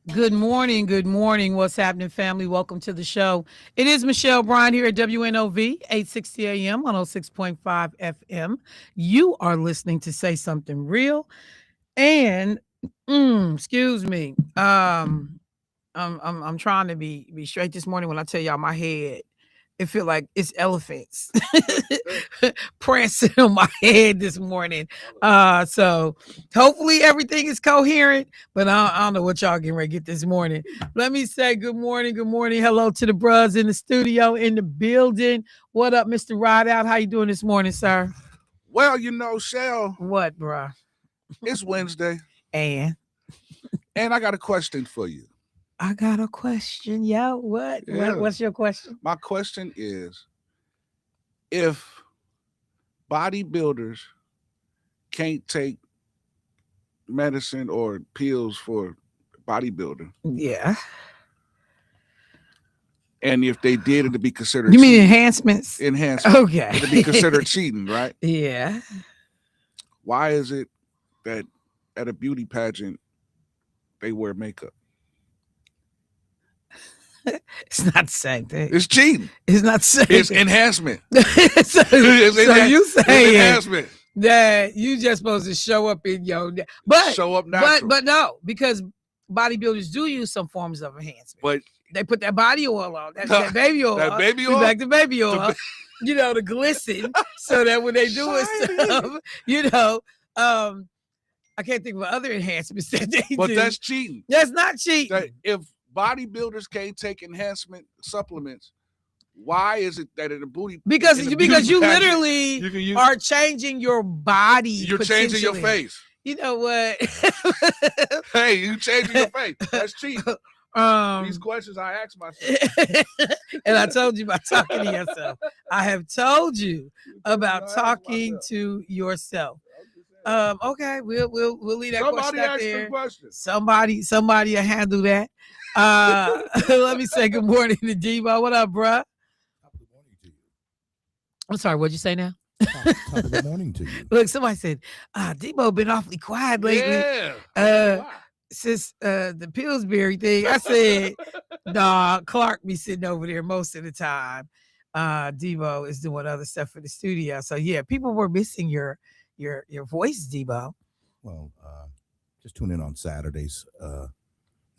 Good morning. Good morning. What's happening, family? Welcome to the show. It is Michelle Bryan here at WNOV, 860 AM, 106.5 FM. You are listening to Say Something Real. And, excuse me, I'm trying to be straight this morning when I tell y'all my head. It feel like it's elephants prancing on my head this morning. So hopefully everything is coherent, but I don't know what y'all getting ready to get this morning. Let me say good morning, good morning. Hello to the bros in the studio, in the building. What up, Mr. Rideout? How you doing this morning, sir? Well, Shell, What, bruh? it's Wednesday, And and I got a question for you. I got a question. Yo, what? Yeah. What's your question? My question is, if bodybuilders can't take medicine or pills for bodybuilding, Yeah. and if they did, it'd be considered You mean cheating. enhancements? Enhancement. Okay. It'd be considered cheating, right? Yeah. Why is it that at a beauty pageant they wear makeup? It's not the same thing. It's cheating. It's not the same It's thing. enhancement. so you It's saying enhancement. that you just supposed to show up in your but Show up natural. but no, because bodybuilders do use some forms of enhancement. But they put that body oil on, that baby oil. That baby We oil? back to baby oil. To glisten, so that when they do it stuff, I can't think of other enhancements that they But do. that's cheating. That's not cheating. That if bodybuilders can't take enhancement supplements, why is it that in a booty because in a you beauty pageant, literally you can use, are changing your body. you're changing your face. You know what? Hey, you changing your face. That's cheating. These questions I ask myself. And I told you about talking to yourself. I have told you about talking to yourself. Okay, we'll leave that question out there. Somebody will handle that. Let me say good morning to Debo. What up, bruh? Good morning to you. I'm sorry, what'd you say now? Top of the morning to you. Look, somebody said, Debo been awfully quiet lately. Yeah. Since the Pillsbury thing. I said, nah, Clark be sitting over there most of the time. Debo is doing other stuff for the studio. So yeah, people were missing your voice, Debo. Well, just tune in on Saturdays,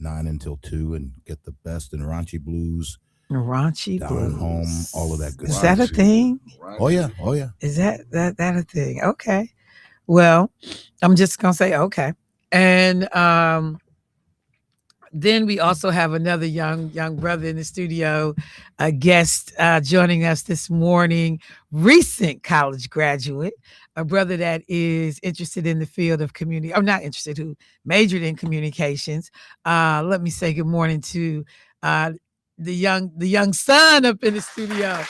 9 until 2, and get the best in raunchy blues, Raunchy down blues. home, all of that good Is stuff. that a thing? Oh yeah. Is that a thing? Okay. Well, I'm just gonna say okay. And then we also have another young brother in the studio, a guest joining us this morning, recent college graduate, a brother that is interested in the field of community, or not interested, who majored in communications. Let me say good morning to the young son up in the studio.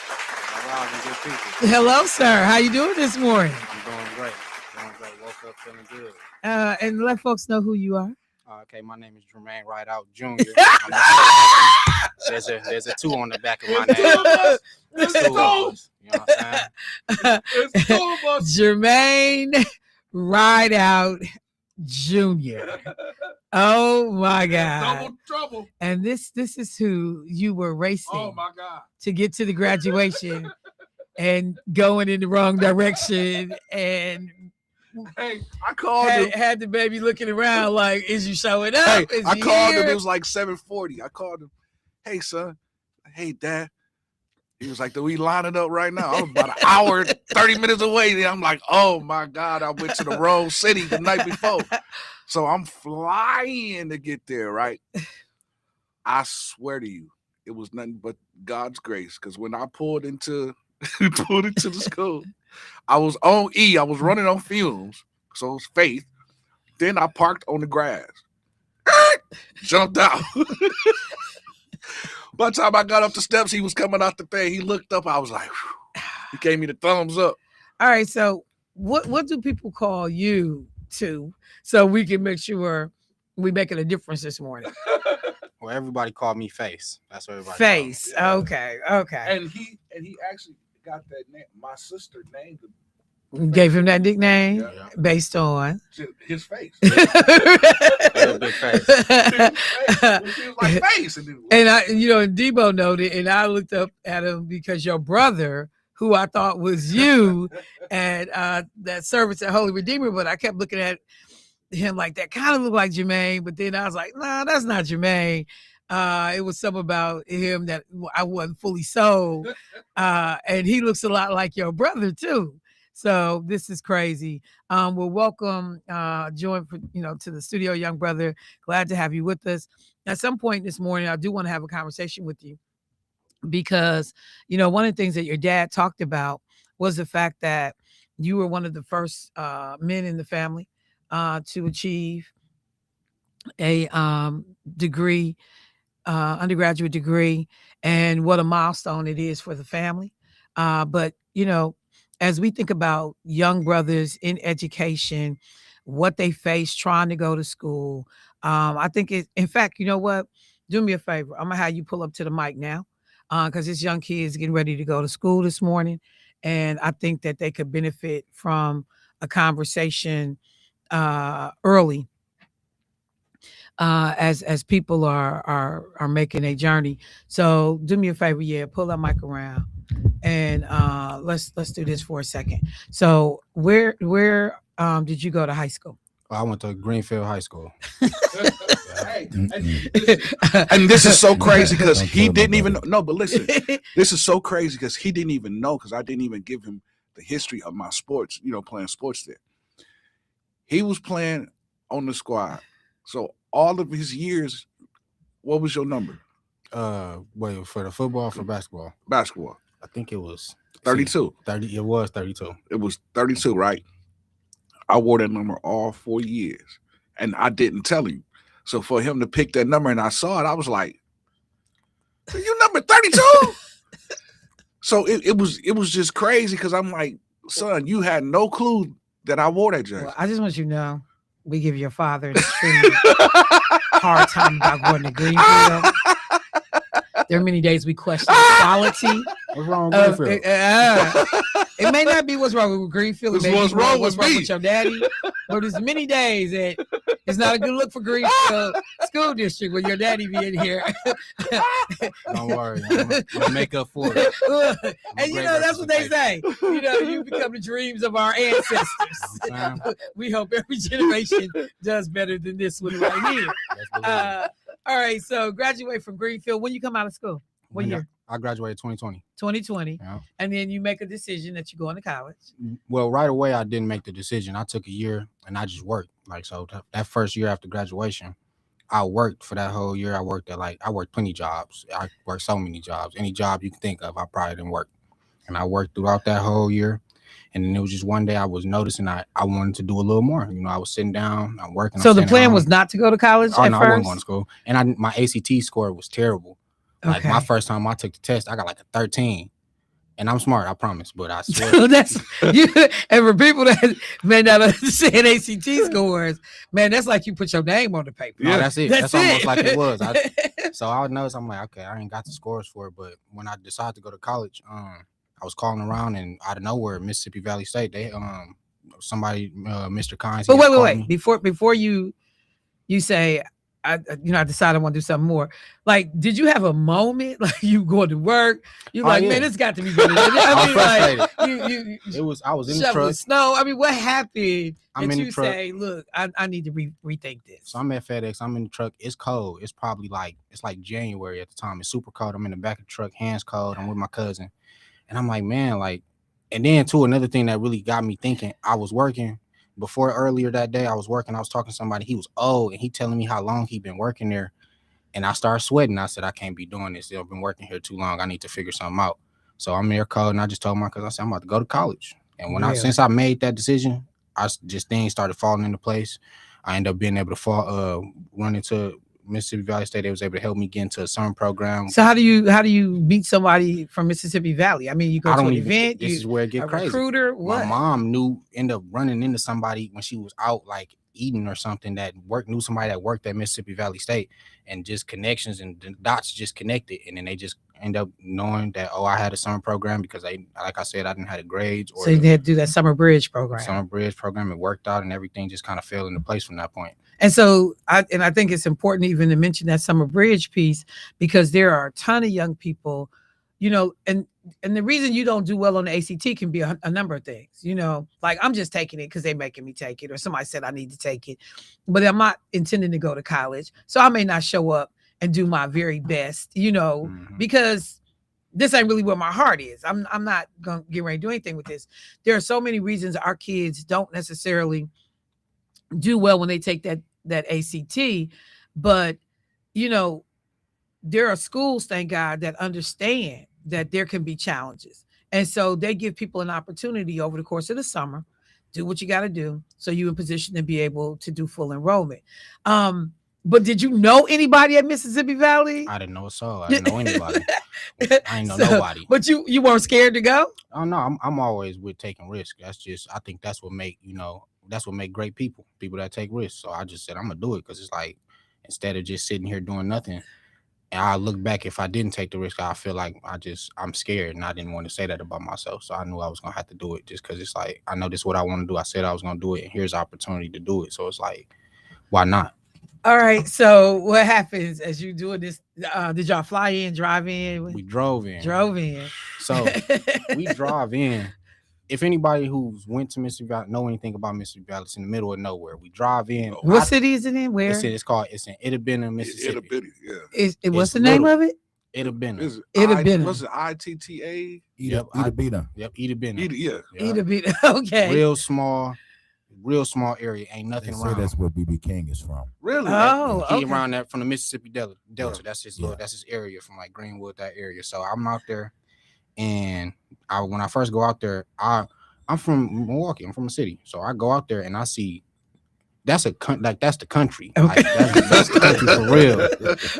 Hello, sir. How you doing this morning? I'm doing great. Woke up feeling good. And let folks know who you are. Okay, my name is Jermaine Rideout Jr. There's a 2 on the back of my name. There's 2 of us. You know what I'm saying? It's 2 of us. Jermaine Rideout Jr. Oh my God. Double trouble. And this is who you were racing. Oh my God. To get to the graduation and going in the wrong direction, and hey, I called him. Had the baby looking around like, is you showing up? Hey, is I called here? him. It was like 7:40. I called him. Hey, son. Hey, Dad. He was like, we lining up right now. I was about an hour, 30 minutes away. And I'm like, oh my God, I went to the wrong city the night before. So I'm flying to get there, right? I swear to you, it was nothing but God's grace. Because when I pulled into the school, I was on E. I was running on fumes. So it was faith. Then I parked on the grass. Jumped out. By the time I got up the steps, he was coming out the thing. He looked up. I was like, whew. He gave me the thumbs up. All right. So what do people call you to, so we can make sure we making a difference this morning? Well, everybody called me Face. That's what everybody Face. called me. Okay. And he actually got that name. My sister named him Gave him that nickname Yeah. based on His face. Real big face. He was like face. And and Debo noted, and I looked up at him because your brother, who I thought was you, and that service at Holy Redeemer, but I kept looking at him like that kind of looked like Jermaine, but then I was like, nah, that's not Jermaine. It was something about him that I wasn't fully sold. And he looks a lot like your brother too. So this is crazy. Well, welcome, join to the studio, young brother. Glad to have you with us. At some point this morning, I do want to have a conversation with you because, one of the things that your dad talked about was the fact that you were one of the first men in the family to achieve a degree, undergraduate degree, and what a milestone it is for the family. But as we think about young brothers in education, what they face trying to go to school, I think in fact, you know what? Do me a favor. I'm gonna have you pull up to the mic now, because this young kid is getting ready to go to school this morning, and I think that they could benefit from a conversation early as people are making a journey. So do me a favor, pull that mic around, and let's do this for a second. So where did you go to high school? I went to Greenfield High School. And this is so crazy because he didn't even know. No, but listen, this is so crazy because he didn't even know, because I didn't even give him the history of my sports, playing sports there. He was playing on the squad. So all of his years, what was your number? Wait, for the football or for basketball? Basketball. I think it was 32. 30. It was 32. It was 32, right? I wore that number all 4 years, and I didn't tell him. So for him to pick that number and I saw it, I was like, "You number 32?" So it was just crazy because I'm like, "Son, you had no clue that I wore that jersey." Well, I just want you to know, we give your father an extremely hard time about going to Greenfield. There are many days we question the quality. What's wrong with Greenfield? It may not be what's wrong with Greenfield. It may What's be wrong what's with wrong me? with your daddy. But there's many days that it's not a good look for Greenfield School District when your daddy be in here. Don't worry. I'm gonna make up for it. And that's what they say. You become the dreams of our ancestors. We hope every generation does better than this one right here. All right, so graduate from Greenfield. When you come out of school? What year? I graduated 2020. 2020. Yeah. And then you make a decision that you're going to college. Well, right away, I didn't make the decision. I took a year and I just worked. So that first year after graduation, I worked for that whole year. I worked plenty jobs. I worked so many jobs. Any job you can think of, I probably didn't work. And I worked throughout that whole year. And then it was just one day I was noticing I wanted to do a little more. I was sitting down, I'm working. So the plan was not to go to college I first? wasn't going to school. And my ACT score was terrible. Like my Okay. first time I took the test, I got like a 13. And I'm smart, I promise, but I swear. So that's and for people that may not understand ACT scores, man, that's like you put your name on the paper. No, that's it. That's almost it. like it was. So I noticed, I'm like, okay, I ain't got the scores for it. But when I decided to go to college, I was calling around, and out of nowhere, Mississippi Valley State, they somebody, Mr. Kynes. But wait. Before you say, I decided I want to do something more. Like, did you have a moment? Like, you going to work? You're like, man, it's got to be better. I was in the truck. Snow. I mean, what happened? I'm in the truck. Say, look, I need to rethink this. So I'm at FedEx. I'm in the truck. It's cold. It's probably it's like January at the time. It's super cold. I'm in the back of the truck, hands cold. I'm with my cousin, and I'm like, man, and then too, another thing that really got me thinking, I was working. Before earlier that day, I was working. I was talking to somebody. He was old, and he telling me how long he been working there. And I started sweating. I said, I can't be doing this. I've been working here too long. I need to figure something out. So I'm there cold, and I just told my cousin, I said, I'm about to go to college. And since I made that decision, things started falling into place. I ended up being able to run into Mississippi Valley State. They was able to help me get into a summer program. So how do you meet somebody from Mississippi Valley? I mean, you go to an event. This is where it get crazy. Recruiter. What? My mom ended up running into somebody when she was out eating or something knew somebody that worked at Mississippi Valley State, and just connections and the dots just connected, and then they just end up knowing that, oh, I had a summer program because like I said, I didn't have the grades or So you the had to do that summer bridge program. summer bridge program. It worked out and everything just kind of fell into place from that point. And so I think it's important even to mention that summer bridge piece, because there are a ton of young people, and the reason you don't do well on the ACT can be a number of things, like I'm just taking it because they're making me take it, or somebody said I need to take it, but I'm not intending to go to college. So I may not show up and do my very best, because this ain't really where my heart is. I'm not going to get ready to do anything with this. There are so many reasons our kids don't necessarily do well when they take that ACT, but there are schools, thank God, that understand that there can be challenges, and so they give people an opportunity over the course of the summer. Do what you got to do so you're in position to be able to do full enrollment. But did you know anybody at Mississippi Valley? I didn't know a soul. I didn't know anybody. I ain't know nobody. But you weren't scared to go? Oh no, I'm always with taking risks. I think that's what make great people that take risks. So I just said I'm gonna do it because it's like, instead of just sitting here doing nothing, and I look back, if I didn't take the risk, I feel like I'm scared, and I didn't want to say that about myself. So I knew I was gonna have to do it just because it's like, I know this is what I want to do. I said I was gonna do it, and here's the opportunity to do it. So it's like, why not? All right. So what happens as you doing this? Did y'all fly in, drive in? We drove in. So we drive in. If anybody who's went to Mississippi Valley know anything about Mississippi Valley, it's in the middle of nowhere. We drive in. What city is it in? Where? It's in Ittabena, Mississippi. What's the name of it? Ittabena. Ittabena. Was it ITTA? Yep, Ittabena. Yep, Ittabena. Yeah. Ittabena. Okay. Real small area. Ain't nothing They around. say that's where BB King is from. Really? Oh, He okay. around that from the Mississippi Delta. Yeah. That's his area from like Greenwood, that area. So I'm out there, and when I first go out there, I'm from Milwaukee. I'm from a city, so I go out there and I see that's the country. Okay. Like, that's the country for real.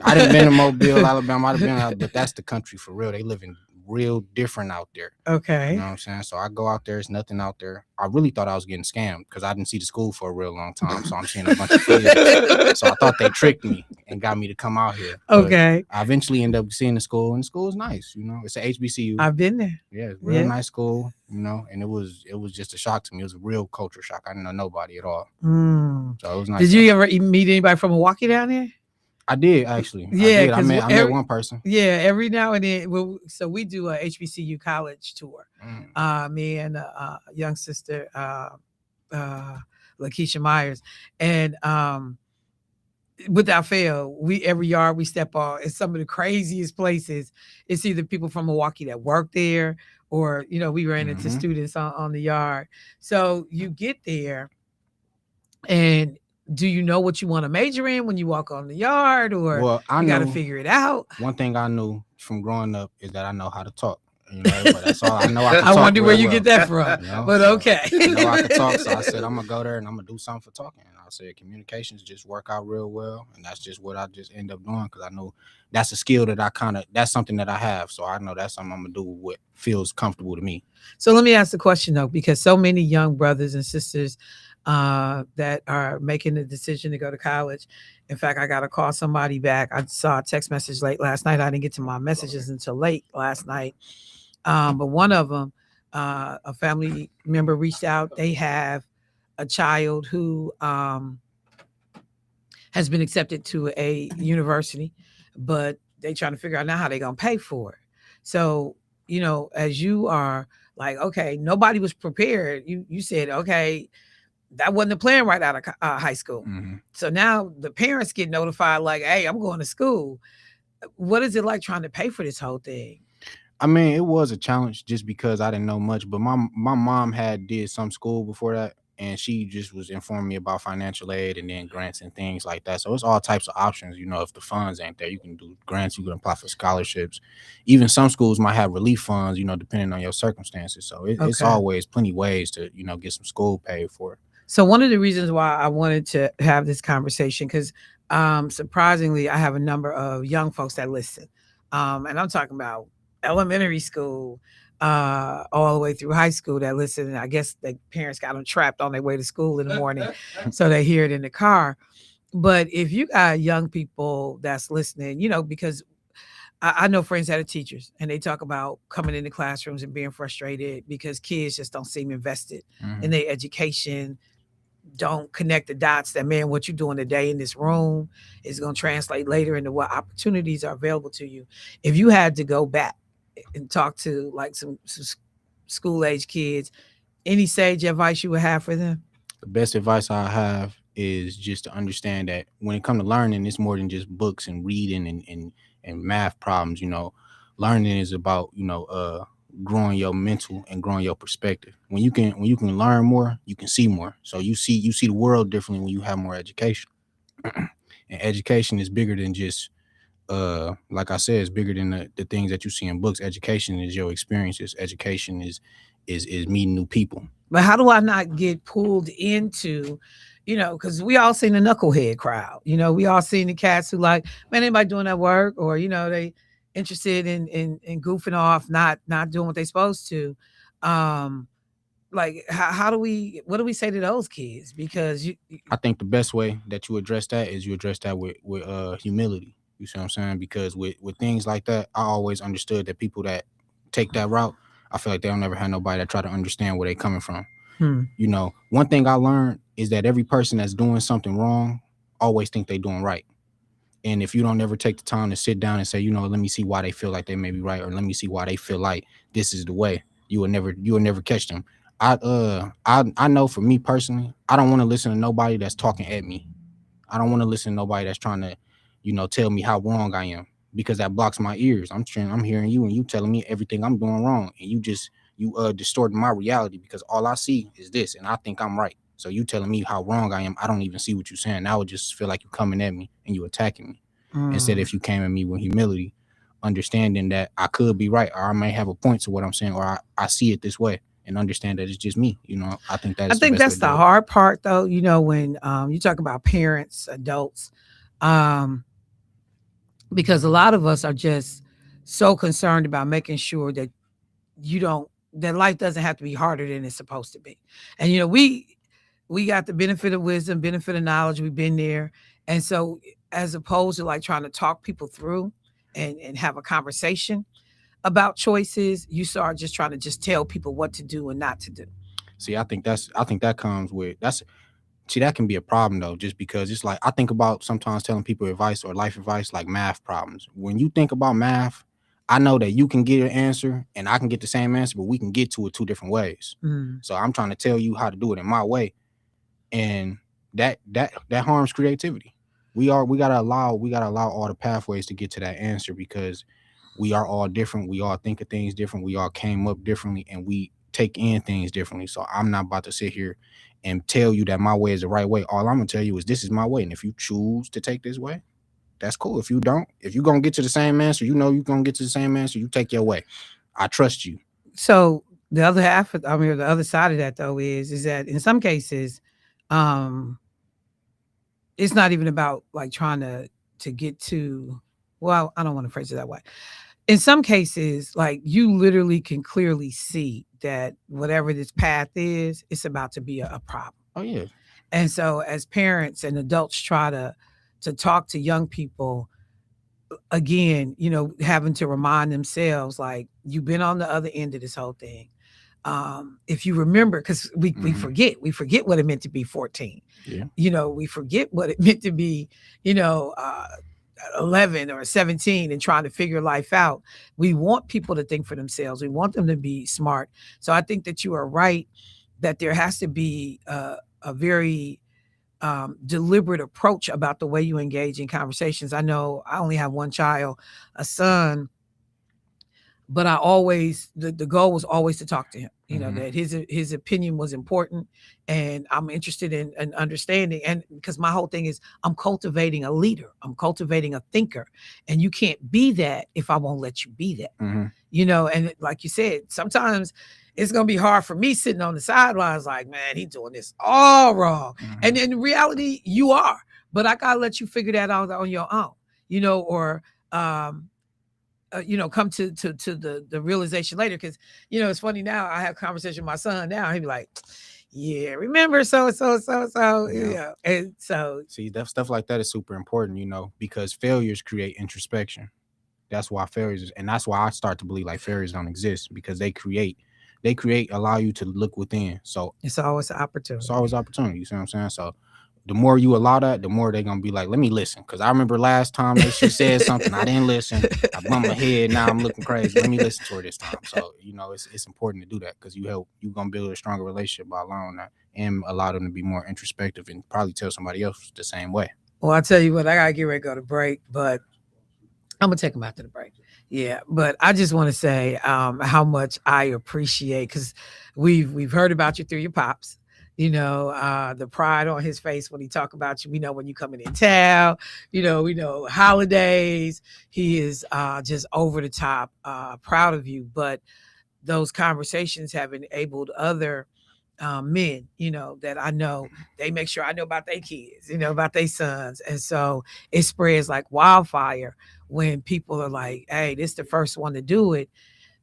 I didn't been in Mobile, Alabama. I'd have been out, but that's the country for real. They live in real different out there. Okay. You know what I'm saying? So I go out there, it's nothing out there. I really thought I was getting scammed because I didn't see the school for a real long time. So I'm seeing a bunch of kids. So I thought they tricked me and got me to come out here. But Okay. I eventually ended up seeing the school, and the school is nice. It's a HBCU. I've been there. Yeah, it's a real Yeah. nice school, and it was just a shock to me. It was a real culture shock. I didn't know nobody at all. Mm. So it was nice. Did you ever meet anybody from Milwaukee down there? I did, actually. Yeah, I met one person. Yeah, every now and then. So we do a HBCU college tour. Mm. Me and a young sister, Lakeisha Myers, and without fail, every yard we step on, it's some of the craziest places. It's either people from Milwaukee that work there, or we ran into students on the yard. So you get there, and do you know what you want to major in when you walk on the yard, or you got to figure it out? One thing I knew from growing up is that I know how to talk. But that's all I know. I wonder where you get that from. But okay. I know I can talk, so I said I'm gonna go there and I'm gonna do something for talking. And I said communications just work out real well, and that's just what I just end up doing because I know that's a skill that that's something that I have. So I know that's something I'm gonna do what feels comfortable to me. So let me ask the question though, because so many young brothers and sisters that are making the decision to go to college. In fact, I got to call somebody back. I saw a text message late last night. I didn't get to my messages until late last night. But one of them, a family member reached out. They have a child who has been accepted to a university, but they trying to figure out now how they're going to pay for it. So, as you are like, okay, nobody was prepared. You said, okay, that wasn't the plan right out of high school. Mm-hmm. So now the parents get notified like, hey, I'm going to school. What is it like trying to pay for this whole thing? I mean, it was a challenge just because I didn't know much, but my mom did some school before that, and she just was informing me about financial aid and then grants and things like that. So it's all types of options. If the funds ain't there, you can do grants, you can apply for scholarships. Even some schools might have relief funds, depending on your circumstances. So it's always plenty ways to, get some school paid for. So one of the reasons why I wanted to have this conversation, because surprisingly, I have a number of young folks that listen. And I'm talking about elementary school, all the way through high school that listen. And I guess the parents got them trapped on their way to school in the morning, so they hear it in the car. But if you got young people that's listening, because I know friends that are teachers, and they talk about coming into classrooms and being frustrated because kids just don't seem invested in their education, don't connect the dots that, man, what you're doing today in this room is going to translate later into what opportunities are available to you. If you had to go back and talk to like some school age kids, any sage advice you would have for them? The best advice I have is just to understand that when it comes to learning, it's more than just books and reading and math problems. Learning is about, growing your mental and growing your perspective. When you can learn more, you can see more. So you see the world differently when you have more education. And education is bigger than just like I said, it's bigger than the things that you see in books. Education is your experiences. Education is meeting new people. But how do I not get pulled into, because we all seen the knucklehead crowd. We all seen the cats who like, man, anybody doing that work, or they interested in goofing off, not doing what they supposed to. Like what do we say to those kids? Because I think the best way that you address that is you address that with humility. You see what I'm saying? Because with things like that, I always understood that people that take that route, I feel like they'll never have nobody that try to understand where they coming from. One thing I learned is that every person that's doing something wrong always think they doing right. And if you don't ever take the time to sit down and say, let me see why they feel like they may be right, or let me see why they feel like this is the way, you will never catch them. I know for me personally, I don't want to listen to nobody that's talking at me. I don't want to listen to nobody that's trying to, tell me how wrong I am, because that blocks my ears. I'm hearing you and you telling me everything I'm doing wrong, and you distorting my reality, because all I see is this and I think I'm right. So you telling me how wrong I am, I don't even see what you're saying. Now I would just feel like you're coming at me and you attacking me. Instead, if you came at me with humility, understanding that I could be right, or I may have a point to what I'm saying, or I see it this way, and understand that it's just me. I think that's the hard part, though. When you talk about parents, adults, because a lot of us are just so concerned about making sure that that life doesn't have to be harder than it's supposed to be. And we got the benefit of wisdom, benefit of knowledge. We've been there, and so as opposed to like trying to talk people through and have a conversation about choices, you start just trying to just tell people what to do and not to do. See, I think that comes with that can be a problem though, just because it's like I think about sometimes telling people advice or life advice like math problems. When you think about math, I know that you can get an answer and I can get the same answer, but we can get to it two different ways. So I'm trying to tell you how to do it in my way, and that harms creativity. We gotta allow all the pathways to get to that answer, because we are all different. We all think of things different. We all came up differently, and we take in things differently. So I'm not about to sit here and tell you that my way is the right way. All I'm gonna tell you is this is my way, and if you choose to take this way, that's cool. If you don't, if you're gonna get to the same answer, you're gonna get to the same answer, you take your way. I trust you. So the other half, the other side of that though is that in some cases, it's not even about like trying to get to. Well, I don't want to phrase it that way. In some cases, like you literally can clearly see that whatever this path is, it's about to be a problem. Oh yeah. And so as parents and adults try to talk to young people, again, having to remind themselves, like, you've been on the other end of this whole thing. If you remember, because we forget what it meant to be 14. Yeah. We forget what it meant to be, 11 or 17 and trying to figure life out. We want people to think for themselves. We want them to be smart. So I think that you are right, that there has to be a very deliberate approach about the way you engage in conversations. I know I only have one child, a son, but I always, the goal was always to talk to him, that his opinion was important, and I'm interested in understanding. And because my whole thing is I'm cultivating a leader, I'm cultivating a thinker, and you can't be that if I won't let you be that. And like you said, sometimes it's going to be hard for me sitting on the sidelines like, man, he's doing this all wrong. And in reality, you are, but I got to let you figure that out on your own, or, come to the realization later. Because, it's funny now, I have a conversation with my son now. He'd be like, yeah, remember so. Yeah. And so see, that stuff like that is super important, because failures create introspection. that's why fairies, and that's why I start to believe like fairies don't exist, because they create, allow you to look within. So It's always an opportunity. it's always opportunity. You see what I'm saying? So the more you allow that, the more they're gonna be like, let me listen. Cause I remember last time that she said something, I didn't listen. I bumped my head. Now I'm looking crazy. Let me listen to her this time. So it's important to do that, because you're gonna build a stronger relationship by allowing that, and allow them to be more introspective, and probably tell somebody else the same way. Well, I tell you what, I gotta get ready to go to break, but I'm gonna take them after the break. Yeah, but I just want to say how much I appreciate, because we've heard about you through your pops. The pride on his face when he talk about you. We know when you coming in town. We know holidays. He is just over the top proud of you. But those conversations have enabled other men, that I know. They make sure I know about their kids, about their sons. And so it spreads like wildfire when people are like, hey, this is the first one to do it.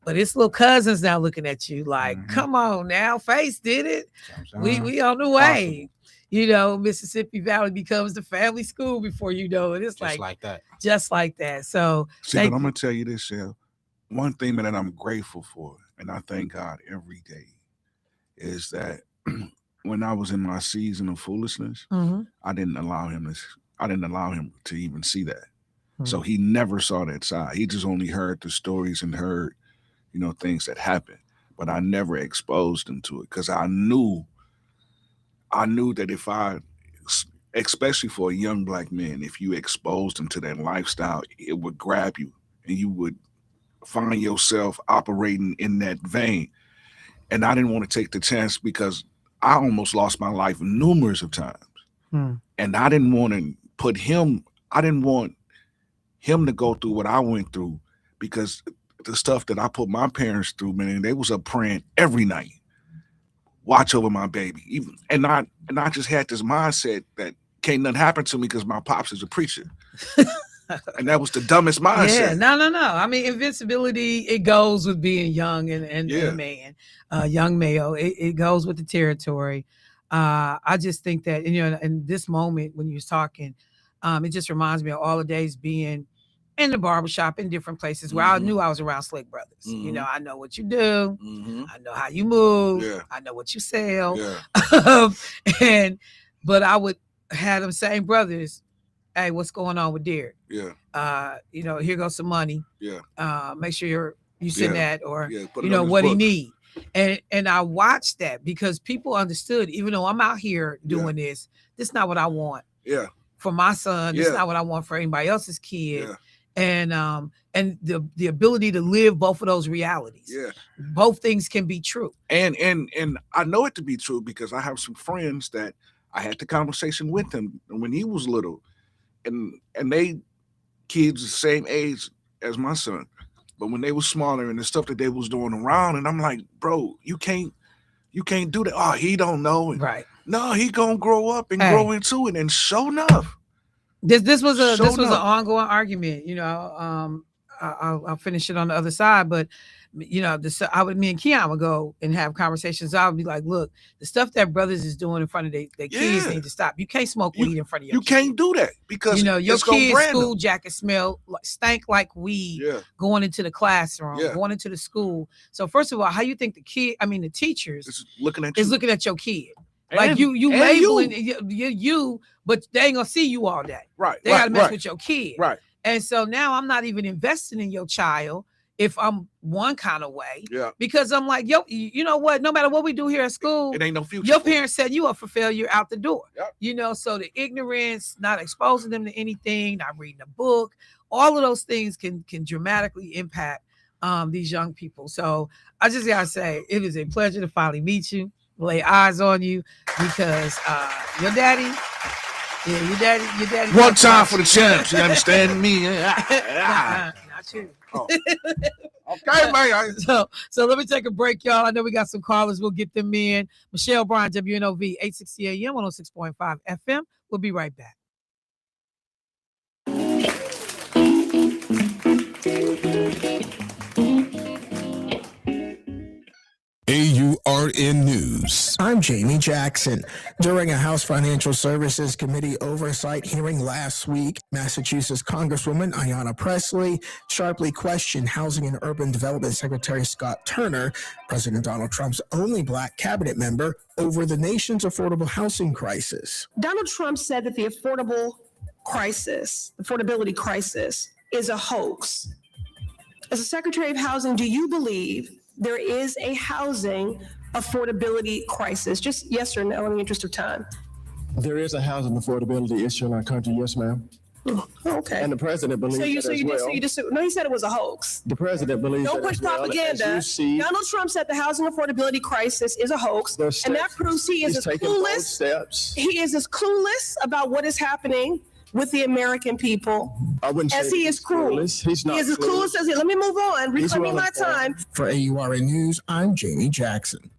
But it's little cousins now looking at you like, come on now, Face did it. We on the way. Mississippi Valley becomes the family school before you know it. It's Just like that. Just like that. So See, but I'm gonna tell you this, Shell. One thing that I'm grateful for, and I thank God every day, is that when I was in my season of foolishness, I didn't allow him to even see that. So he never saw that side. He just only heard the stories and heard, things that happened. But I never exposed him to it, because I knew that if especially for a young black man, if you exposed him to that lifestyle, it would grab you, and you would find yourself operating in that vein. And I didn't want to take the chance, because I almost lost my life numerous of times. And I didn't want him to go through what I went through, because the stuff that I put my parents through, man, they was up praying every night, watch over my baby. And I just had this mindset that can't nothing happen to me because my pops is a preacher. And that was the dumbest mindset. Yeah, no. I mean, invincibility, it goes with being young and a man, young male. It goes with the territory. I just think that, in this moment when you was talking, it just reminds me of all the days being in the barbershop in different places where I knew I was around slick brothers. I know what you do. I know how you move. Yeah. I know what you sell. Yeah. But I would have them same brothers. Hey, what's going on with Derek? Yeah. Here goes some money. Yeah. Make sure you send that, or what he need. And I watched that, because people understood, even though I'm out here doing this is not what I want. Yeah. For my son, it's not what I want for anybody else's kid. Yeah. And the ability to live both of those realities. Yeah. Both things can be true. And I know it to be true, because I have some friends that I had the conversation with him when he was little, and they kids the same age as my son, but when they was smaller and the stuff that they was doing around, and I'm like, bro, you can't do that. Oh, he don't know it. Right. No, he gonna grow up and grow into it. And sure enough, this was an ongoing argument. I'll finish it on the other side, but me and Keon would go and have conversations. I would be like, look, the stuff that brothers is doing in front of their kids need to stop. You can't smoke weed in front of your kids. You can't do that, because your kids' school jacket stank like weed going into the classroom, going into the school. So first of all, how you think the teachers is looking at your kid? Like you labeling you, but they ain't gonna see you all day. Right. They gotta mess with your kid. Right. And so now I'm not even investing in your child if I'm one kind of way. Yeah. Because I'm like, yo, you know what? No matter what we do here at school, it ain't no future. Your parents set you up for failure out the door. Yep. So the ignorance, not exposing them to anything, not reading a book, all of those things can dramatically impact these young people. So I just gotta say, it is a pleasure to finally meet you, lay eyes on you, because your daddy. Yeah, your daddy. One time for the champs. You understand me? Not you. Oh. Okay, man. So let me take a break, y'all. I know we got some callers. We'll get them in. Michelle Bryant, WNOV, 860 AM, 106.5 FM. We'll be right back. WRN News. I'm Jamie Jackson. During a House Financial Services Committee oversight hearing last week, Massachusetts Congresswoman Ayanna Pressley sharply questioned Housing and Urban Development Secretary Scott Turner, President Donald Trump's only black cabinet member, over the nation's affordable housing crisis. Donald Trump said that the affordability crisis is a hoax. As a Secretary of Housing, do you believe there is a housing affordability crisis? Just yes or no in the interest of time. There is a housing affordability issue in our country, yes, ma'am. Okay. And the president believes he said it was a hoax. The president believes Don't push propaganda. Donald Trump said the housing affordability crisis is a hoax, and that proves he is as clueless. He is as clueless about what is happening with the American people as he is cruel. He's not. He is as clueless as he. Let me move on. Reclaiming my time. For AURN News, I'm Jamie Jackson.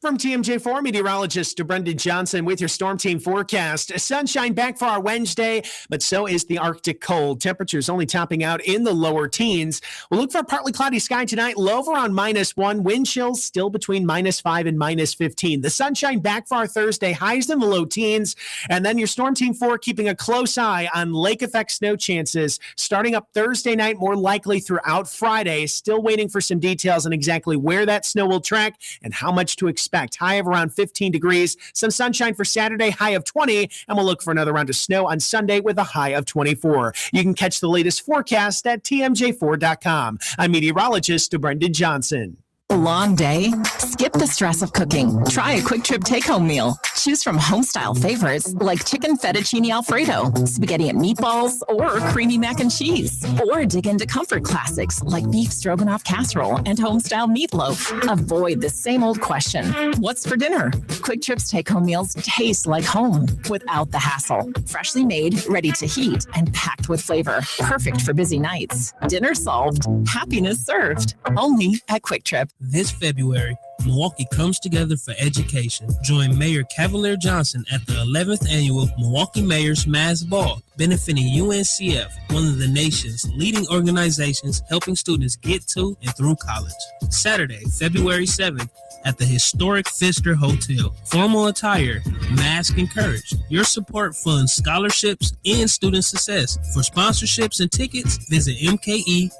From TMJ4 meteorologist Brendan Johnson with your Storm Team forecast. Sunshine back for our Wednesday, but so is the Arctic cold. Temperatures only topping out in the lower teens. We'll look for a partly cloudy sky tonight, low around -1. Wind chills still between -5 and -15. The sunshine back for our Thursday, highs in the low teens. And then your Storm Team 4 keeping a close eye on lake effect snow chances starting up Thursday night, more likely throughout Friday. Still waiting for some details on exactly where that snow will track and how much to expect. High of around 15 degrees. Some sunshine for Saturday, high of 20. And we'll look for another round of snow on Sunday with a high of 24. You can catch the latest forecast at tmj4.com. I'm meteorologist Brendan Johnson. A long day? Skip the stress of cooking. Try a quick trip take-home meal. Choose from home-style favorites like chicken fettuccine alfredo, spaghetti and meatballs, or creamy mac and cheese. Or dig into comfort classics like beef stroganoff casserole and home-style meatloaf. Avoid the same old question, what's for dinner? Quick Trip's take-home meals taste like home without the hassle. Freshly made, ready to heat, and packed with flavor. Perfect for busy nights. Dinner solved, happiness served. Only at Quick Trip. This February, Milwaukee comes together for education. Join Mayor Cavalier Johnson at the 11th Annual Milwaukee Mayor's Mass Ball, benefiting UNCF, one of the nation's leading organizations helping students get to and through college. Saturday, February 7th, at the historic Pfister Hotel. Formal attire, mask encouraged. Your support funds scholarships and student success. For sponsorships and tickets, visit mkeuncf.info.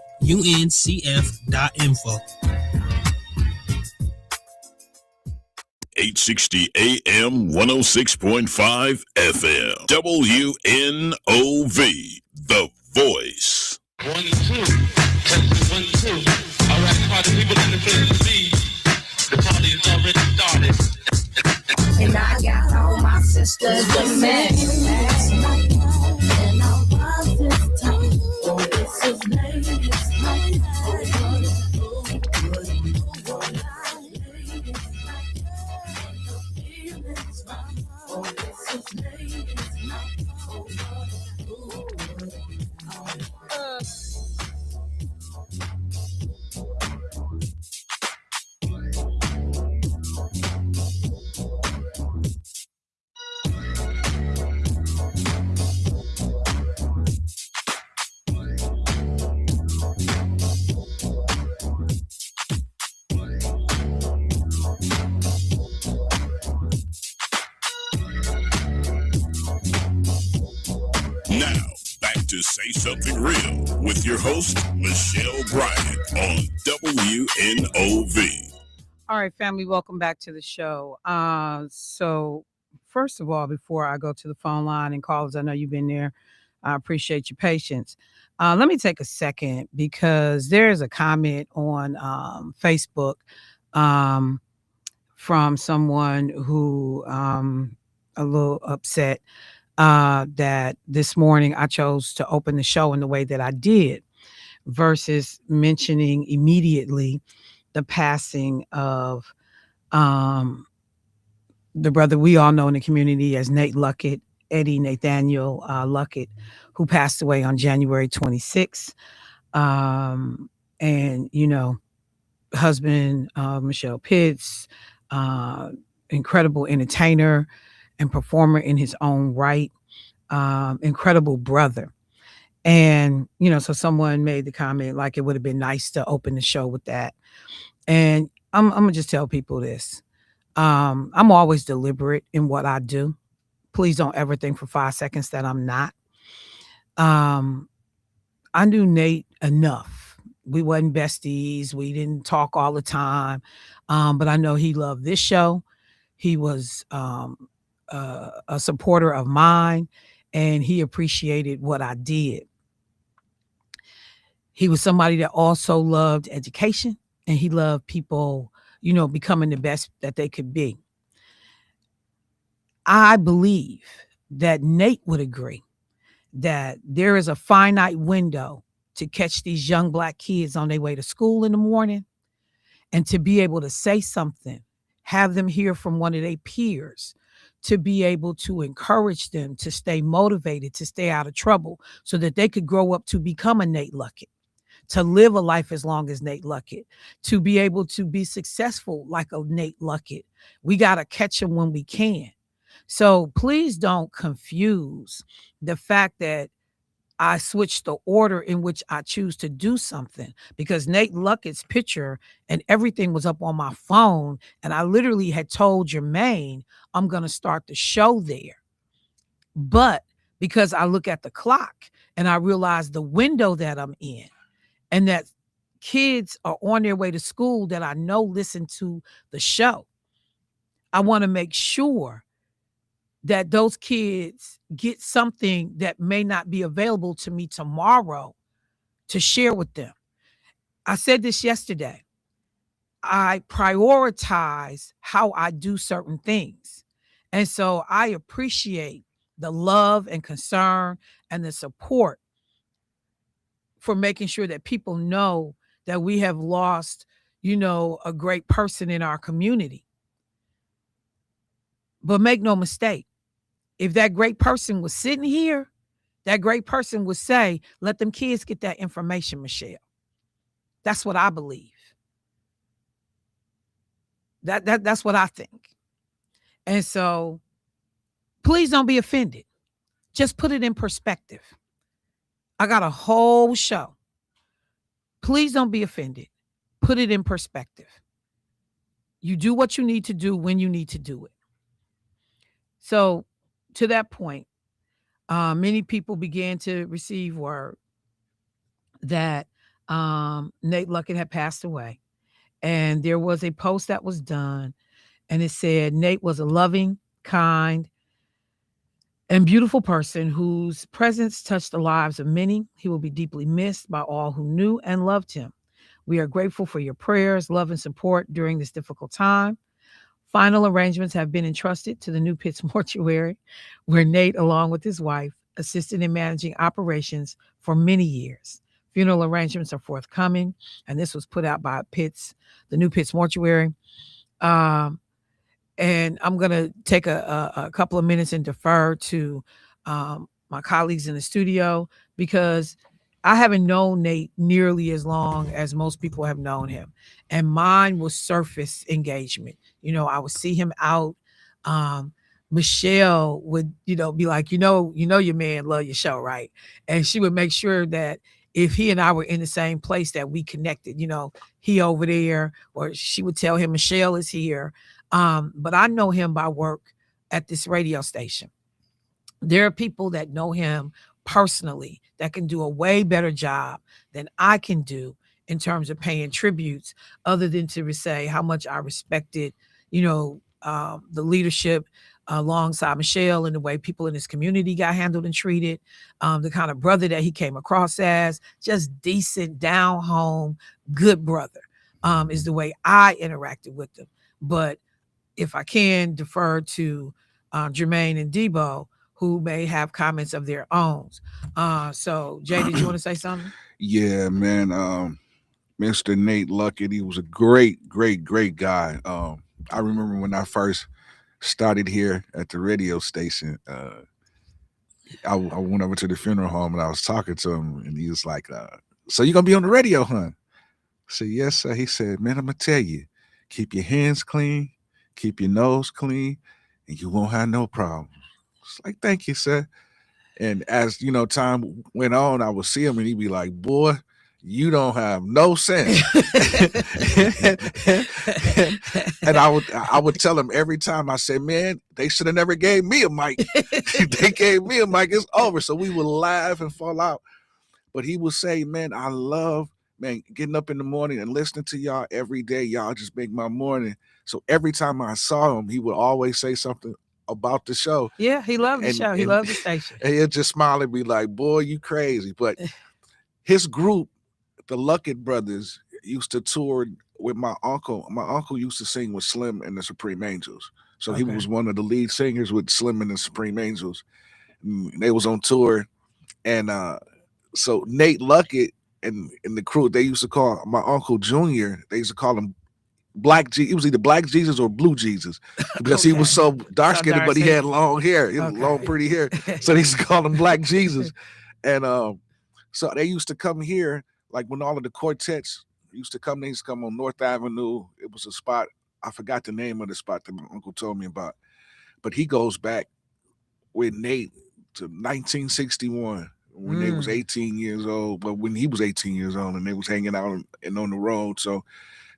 860 AM, 106.5 FM. WNOV, The Voice. 1, 2. Testing 1, 2. All right, party people in the place to be. The party is already started. And I got all my sisters with me. And I'll pass this time. Oh, this is late. To Say Something Real with your host, Michelle Bryant on WNOV. All right, family, welcome back to the show. So first of all, before I go to the phone line and callers, I know you've been there. I appreciate your patience. Let me take a second because there's a comment on Facebook from someone who a little upset that this morning I chose to open the show in the way that I did versus mentioning immediately the passing of the brother we all know in the community as Nate Luckett, Eddie Nathaniel Luckett, who passed away on January 26th. And, you know, husband, Michelle Pitts, incredible entertainer and performer in his own right, incredible brother. And, you know, so someone made the comment like it would have been nice to open the show with that. And I'm gonna just tell people this. I'm always deliberate in what I do. Please don't ever think for 5 seconds that I'm not. Um, I knew Nate enough. We wasn't besties. We didn't talk all the time. But I know he loved this show. He was a supporter of mine, and he appreciated what I did. He was somebody that also loved education, and he loved people, becoming the best that they could be. I believe that Nate would agree that there is a finite window to catch these young Black kids on their way to school in the morning, and to be able to say something, have them hear from one of their peers, to be able to encourage them to stay motivated, to stay out of trouble, so that they could grow up to become a Nate Luckett, to live a life as long as Nate Luckett, to be able to be successful like a Nate Luckett. We got to catch them when we can. So please don't confuse the fact that I switched the order in which I choose to do something, because Nate Luckett's picture and everything was up on my phone. And I literally had told Jermaine, I'm going to start the show there. But because I look at the clock and I realize the window that I'm in, and that kids are on their way to school that I know listen to the show, I want to make sure that those kids get something that may not be available to me tomorrow to share with them. I said this yesterday. I prioritize how I do certain things. And so I appreciate the love and concern and the support for making sure that people know that we have lost, a great person in our community. But make no mistake, if that great person was sitting here, that great person would say, let them kids get that information, Michelle. That's what I believe. That's what I think. And so please don't be offended. Just put it in perspective. I got a whole show. Please don't be offended. Put it in perspective. You do what you need to do when you need to do it. So to that point, many people began to receive word that Nate Luckett had passed away. And there was a post that was done, and it said, Nate was a loving, kind, and beautiful person whose presence touched the lives of many. He will be deeply missed by all who knew and loved him. We are grateful for your prayers, love, and support during this difficult time. Final arrangements have been entrusted to the New Pitts Mortuary, where Nate, along with his wife, assisted in managing operations for many years. Funeral arrangements are forthcoming, and this was put out by the New Pitts Mortuary. And I'm going to take a couple of minutes and defer to my colleagues in the studio, because I haven't known Nate nearly as long as most people have known him. And mine was surface engagement. I would see him out. Michelle would, be like, your man love your show, right? And she would make sure that if he and I were in the same place, that we connected, he over there, or she would tell him Michelle is here. But I know him by work at this radio station. There are people that know him personally that can do a way better job than I can do in terms of paying tributes, other than to say how much I respected, the leadership alongside Michelle, and the way people in his community got handled and treated, the kind of brother that he came across as, just decent, down home, good brother, is the way I interacted with them. But if I can defer to Jermaine and Debo, who may have comments of their own. So Jay, did you want to say something? Yeah, man. Mr. Nate Luckett, he was a great, great, great guy. I remember when I first started here at the radio station, I went over to the funeral home and I was talking to him, and he was like, so you gonna be on the radio, huh? I said, yes, sir. He said, man, I'm gonna tell you, keep your hands clean, keep your nose clean, and you won't have no problems. It's like, thank you, sir. And as time went on, I would see him and he'd be like, boy, you don't have no sense. And I would tell him every time, I said, man, they should have never gave me a mic. They gave me a mic, it's over. So we would laugh and fall out. But he would say, man, I love, man, getting up in the morning and listening to y'all every day. Y'all just make my morning. So every time I saw him, he would always say something about the show. Yeah, he loved the show. He loved the station. And he'd just smile and be like, boy, you crazy. But his group, the Luckett Brothers, used to tour with my uncle. My uncle used to sing with Slim and the Supreme Angels. So he was one of the lead singers with Slim and the Supreme Angels. And they was on tour. And so Nate Luckett and the crew, they used to call my Uncle Junior, they used to call him Black G. It was either Black Jesus or Blue Jesus because he was so dark-skinned, but he had long hair. He had long, pretty hair. So they used to call him Black Jesus. And so they used to come here, like when all of the quartets used to come, they used to come on North Avenue. It was a spot, I forgot the name of the spot that my uncle told me about. But he goes back with Nate to 1961 when they was 18 years old, but when he was 18 years old and they was hanging out and on the road. So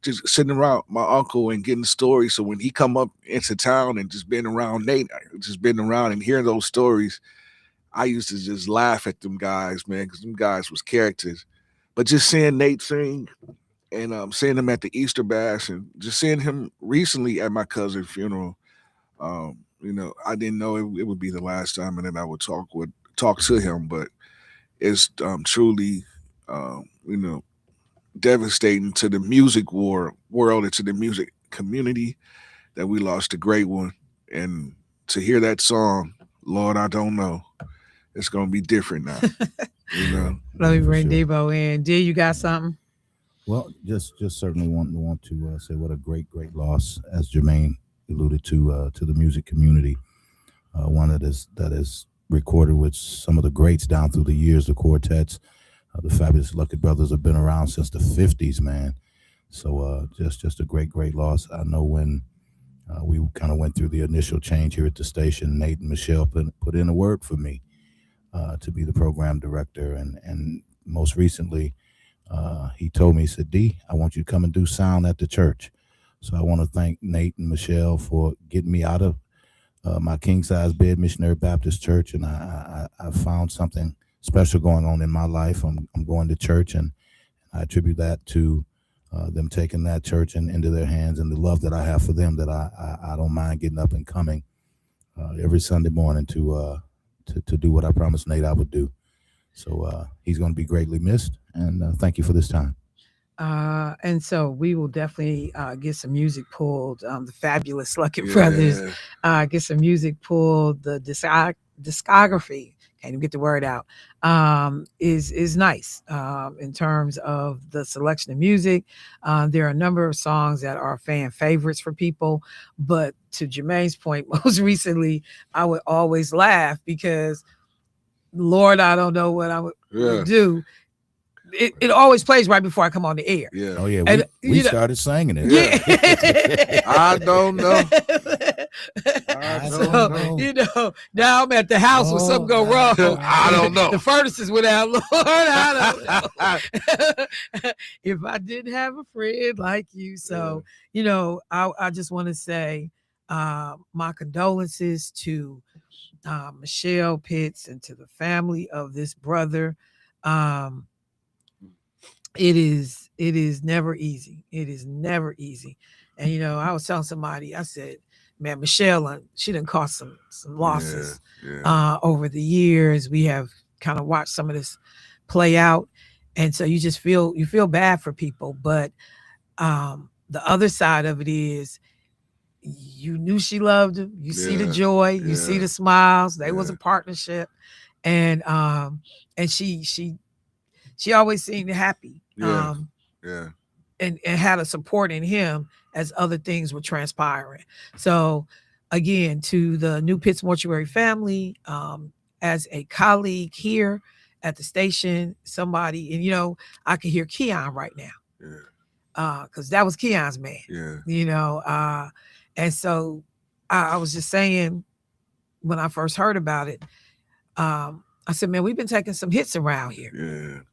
just sitting around my uncle and getting stories. So when he come up into town and just being around Nate, just being around and hearing those stories, I used to just laugh at them guys, man, because them guys was characters. But just seeing Nate sing and seeing him at the Easter Bash and just seeing him recently at my cousin's funeral, you know, I didn't know it would be the last time, and then I would talk to him. But it's truly, you know, devastating to the music world and to the music community that we lost a great one. And to hear that song, Lord, I don't know, it's gonna be different now. You know. Let me bring Debo in. D, you got something? Well, just certainly want to say what a great loss, as Jermaine alluded to the music community. One that is recorded with some of the greats down through the years. The quartets, the fabulous Luckett Brothers have been around since the 50s, man. So just a great loss. I know when we kind of went through the initial change here at the station, Nate and Michelle put in a word for me to be the program director, and most recently he told me, he said, D, I want you to come and do sound at the church. So I want to thank Nate and Michelle for getting me out of my king-size bed, Missionary Baptist Church, and I found something special going on in my life. I'm going to church, and I attribute that to them taking that church into their hands, and the love that I have for them, that I don't mind getting up and coming every Sunday morning to do what I promised Nate I would do. So he's going to be greatly missed, and thank you for this time. And so we will definitely get some music pulled. The fabulous Luckett Brothers, get some music pulled. The discography, can't even get the word out, is nice in terms of the selection of music. There are a number of songs that are fan favorites for people, but to Jermaine's point, most recently, I would always laugh because, Lord, I don't know what I would do. It always plays right before I come on the air. Yeah. Oh yeah. We started singing it. Yeah. I don't know. You know, now I'm at the house when something go wrong. I don't know. The furnaces went out. Lord, I don't know. If I didn't have a friend like you. So, you know, I just want to say my condolences to Michelle Pitts and to the family of this brother. It is never easy. It is never easy. And, you know, I was telling somebody, I said, man, Michelle, she done caused some losses over the years. We have kind of watched some of this play out. And so you just feel bad for people. But the other side of it is, you knew she loved him. You see the joy, you see the smiles. They was a partnership. And she always seemed happy. And had a support in him as other things were transpiring. So again, to the New Pitts Mortuary family, as a colleague here at the station, somebody, and you know, I can hear Keon right now. Because that was Keon's man. You know, and so I was just saying when I first heard about it, I said, man, we've been taking some hits around here.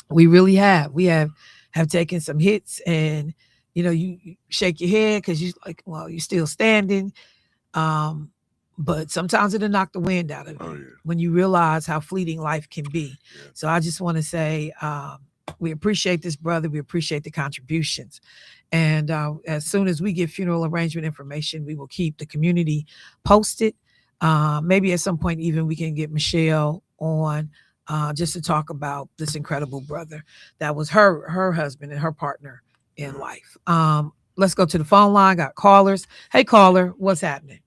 We really have. We have taken some hits, and you shake your head because you like, well, you're still standing. But sometimes it'll knock the wind out of you when you realize how fleeting life can be. So I just want to say we appreciate this brother. We appreciate the contributions. And as soon as we get funeral arrangement information, we will keep the community posted. Maybe at some point, even we can get Michelle on just to talk about this incredible brother that was her husband and her partner in life. Let's go to the phone line. Got callers. Hey, caller, what's happening?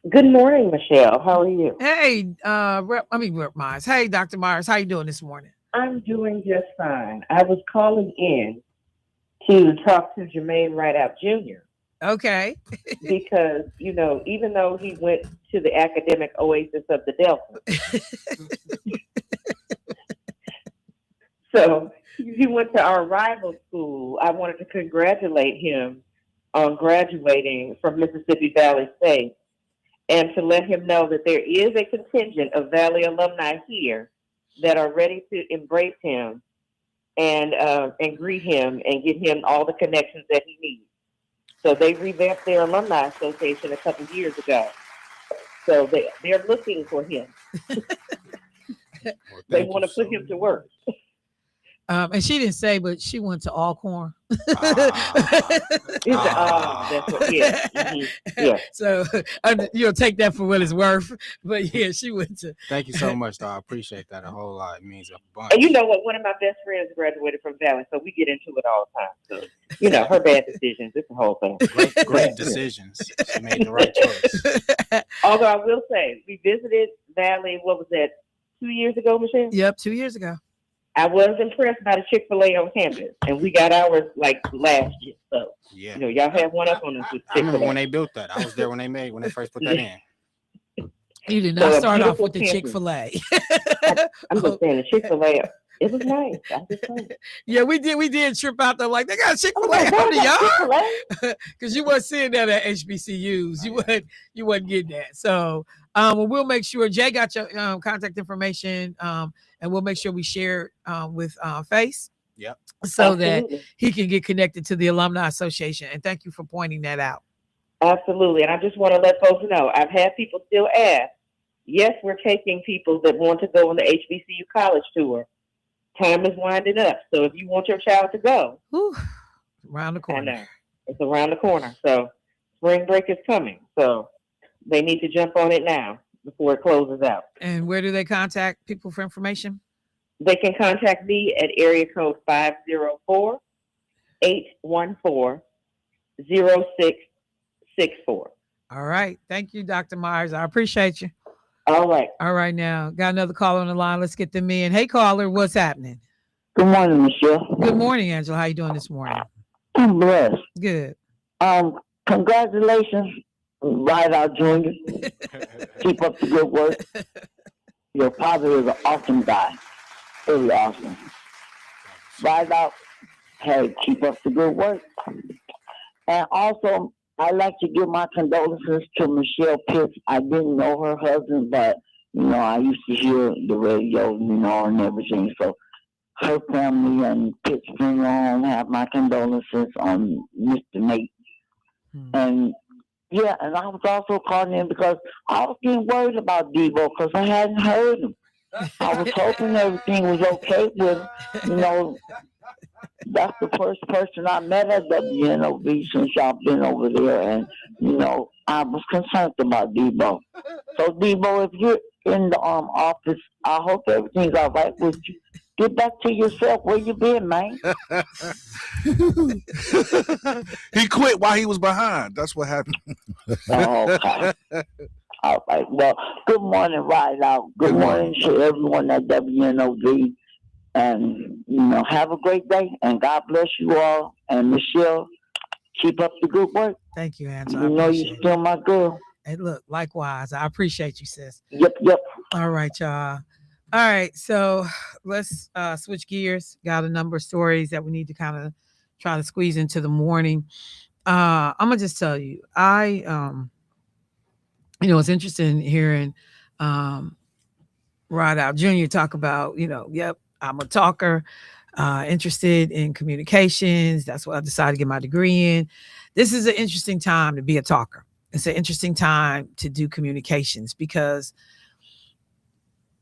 Good morning, Michelle. How are you? Hey, Rep Myers. Hey, Dr. Myers. How you doing this morning? I'm doing just fine. I was calling in to talk to Jermaine Rideout Jr. Okay. Because, even though he went to the academic oasis of the Delta, so he went to our rival school. I wanted to congratulate him on graduating from Mississippi Valley State, and to let him know that there is a contingent of Valley alumni here that are ready to embrace him and greet him and get him all the connections that he needs. So they revamped their alumni association a couple of years ago. So they're looking for him. They want to put him to work. And she didn't say, but she went to Alcorn. That's what, yeah. Mm-hmm. Yeah. So you'll take that for what it's worth. But yeah, she went to. Thank you so much, though. I appreciate that a whole lot. It means a bunch. And you know what? One of my best friends graduated from Valley, so we get into it all the time. So, her bad decisions. It's the whole thing. Great decisions. She made the right choice. Although I will say, we visited Valley, what was that, 2 years ago, Michelle? Yep, 2 years ago. I was impressed by the Chick-fil-A on campus, and we got ours like last year. So, yeah, y'all have one up on us with I remember when they built that. I was there when they first put that in. You did not start off with the Chick-fil-A. I'm just saying the Chick-fil-A. It was nice. I just saying. Yeah, we did trip out there like they got Chick-fil-A on the yard because you weren't seeing that at HBCUs. You wasn't getting that. So we'll make sure Jay got your contact information. And we'll make sure we share with Face. Yep. So Absolutely. That he can get connected to the Alumni Association. And thank you for pointing that out. Absolutely. And I just want to let folks know, I've had people still ask, yes, we're taking people that want to go on the HBCU college tour. Time is winding up. So if you want your child to go. Around the corner. I know. It's around the corner. So spring break is coming. So they need to jump on it now before it closes out. And where do they contact people for information? They can contact me at area code 504-814-0664. All right. Thank you, Dr. Myers. I appreciate you. All right. All right. Now, got another caller on the line. Let's get them in. Hey, caller, what's happening? Good morning, Michelle. Good morning, Angela. How you doing this morning? I'm blessed. Good. Congratulations, Rideout Jr. Keep up the good work. Your father is an awesome guy. Really awesome. Rideout, hey, keep up the good work. And also, I'd like to give my condolences to Michelle Pitts. I didn't know her husband, but, I used to hear the radio, and everything. So her family and Pitts Funeral Home have my condolences on Mr. Nate. And yeah, and I was also calling in because I was getting worried about Debo because I hadn't heard him. I was hoping everything was okay with him. That's the first person I met at WNOV since y'all been over there, and I was concerned about Debo. So Debo, if you're in the office, I hope everything's all right with you. Get back to yourself. Where you been, man? He quit while he was behind. That's what happened. Okay. All right. Well, good morning, Rideout. Good morning to everyone at WNOV. And, have a great day. And God bless you all. And Michelle, keep up the good work. Thank you, Angela. You're still my girl. Hey, look, likewise. I appreciate you, sis. Yep. All right, y'all. All right, so let's switch gears. Got a number of stories that we need to kind of try to squeeze into the morning. I'm gonna just tell you, it's interesting hearing Rod Out Jr. talk about, yep, I'm a talker, interested in communications. That's what I decided to get my degree in. This is an interesting time to be a talker. It's an interesting time to do communications because,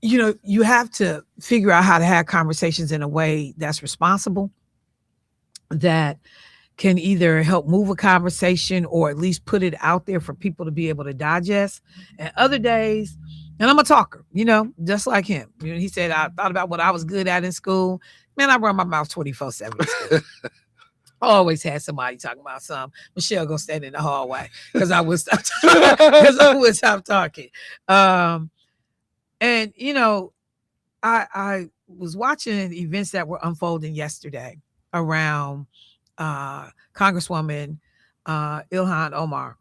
you have to figure out how to have conversations in a way that's responsible, that can either help move a conversation or at least put it out there for people to be able to digest. And other days, and I'm a talker, just like him. He said, I thought about what I was good at in school. Man, I run my mouth 24/7. I always had somebody talking about something. Michelle go stand in the hallway because I would stop talking. And I was watching events that were unfolding yesterday around Congresswoman Ilhan Omar,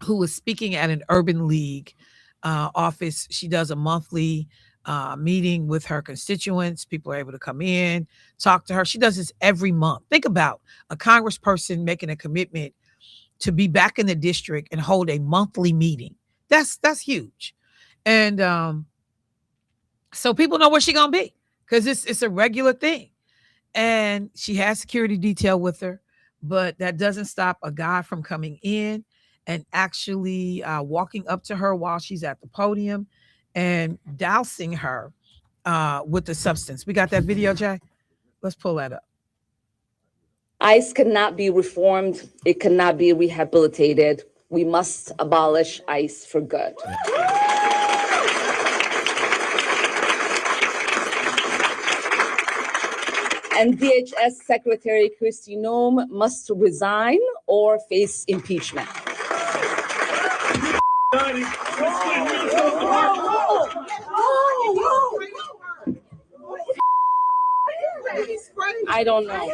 who was speaking at an Urban League office. She does a monthly meeting with her constituents. People are able to come in, talk to her. She does this every month. Think about a congressperson making a commitment to be back in the district and hold a monthly meeting. That's huge. And so people know where she's gonna be because it's a regular thing. And she has security detail with her, but that doesn't stop a guy from coming in and actually walking up to her while she's at the podium and dousing her with the substance. We got that video, Jay? Let's pull that up. ICE cannot be reformed. It cannot be rehabilitated. We must abolish ICE for good. And DHS Secretary Kristi Noem must resign or face impeachment. I don't know.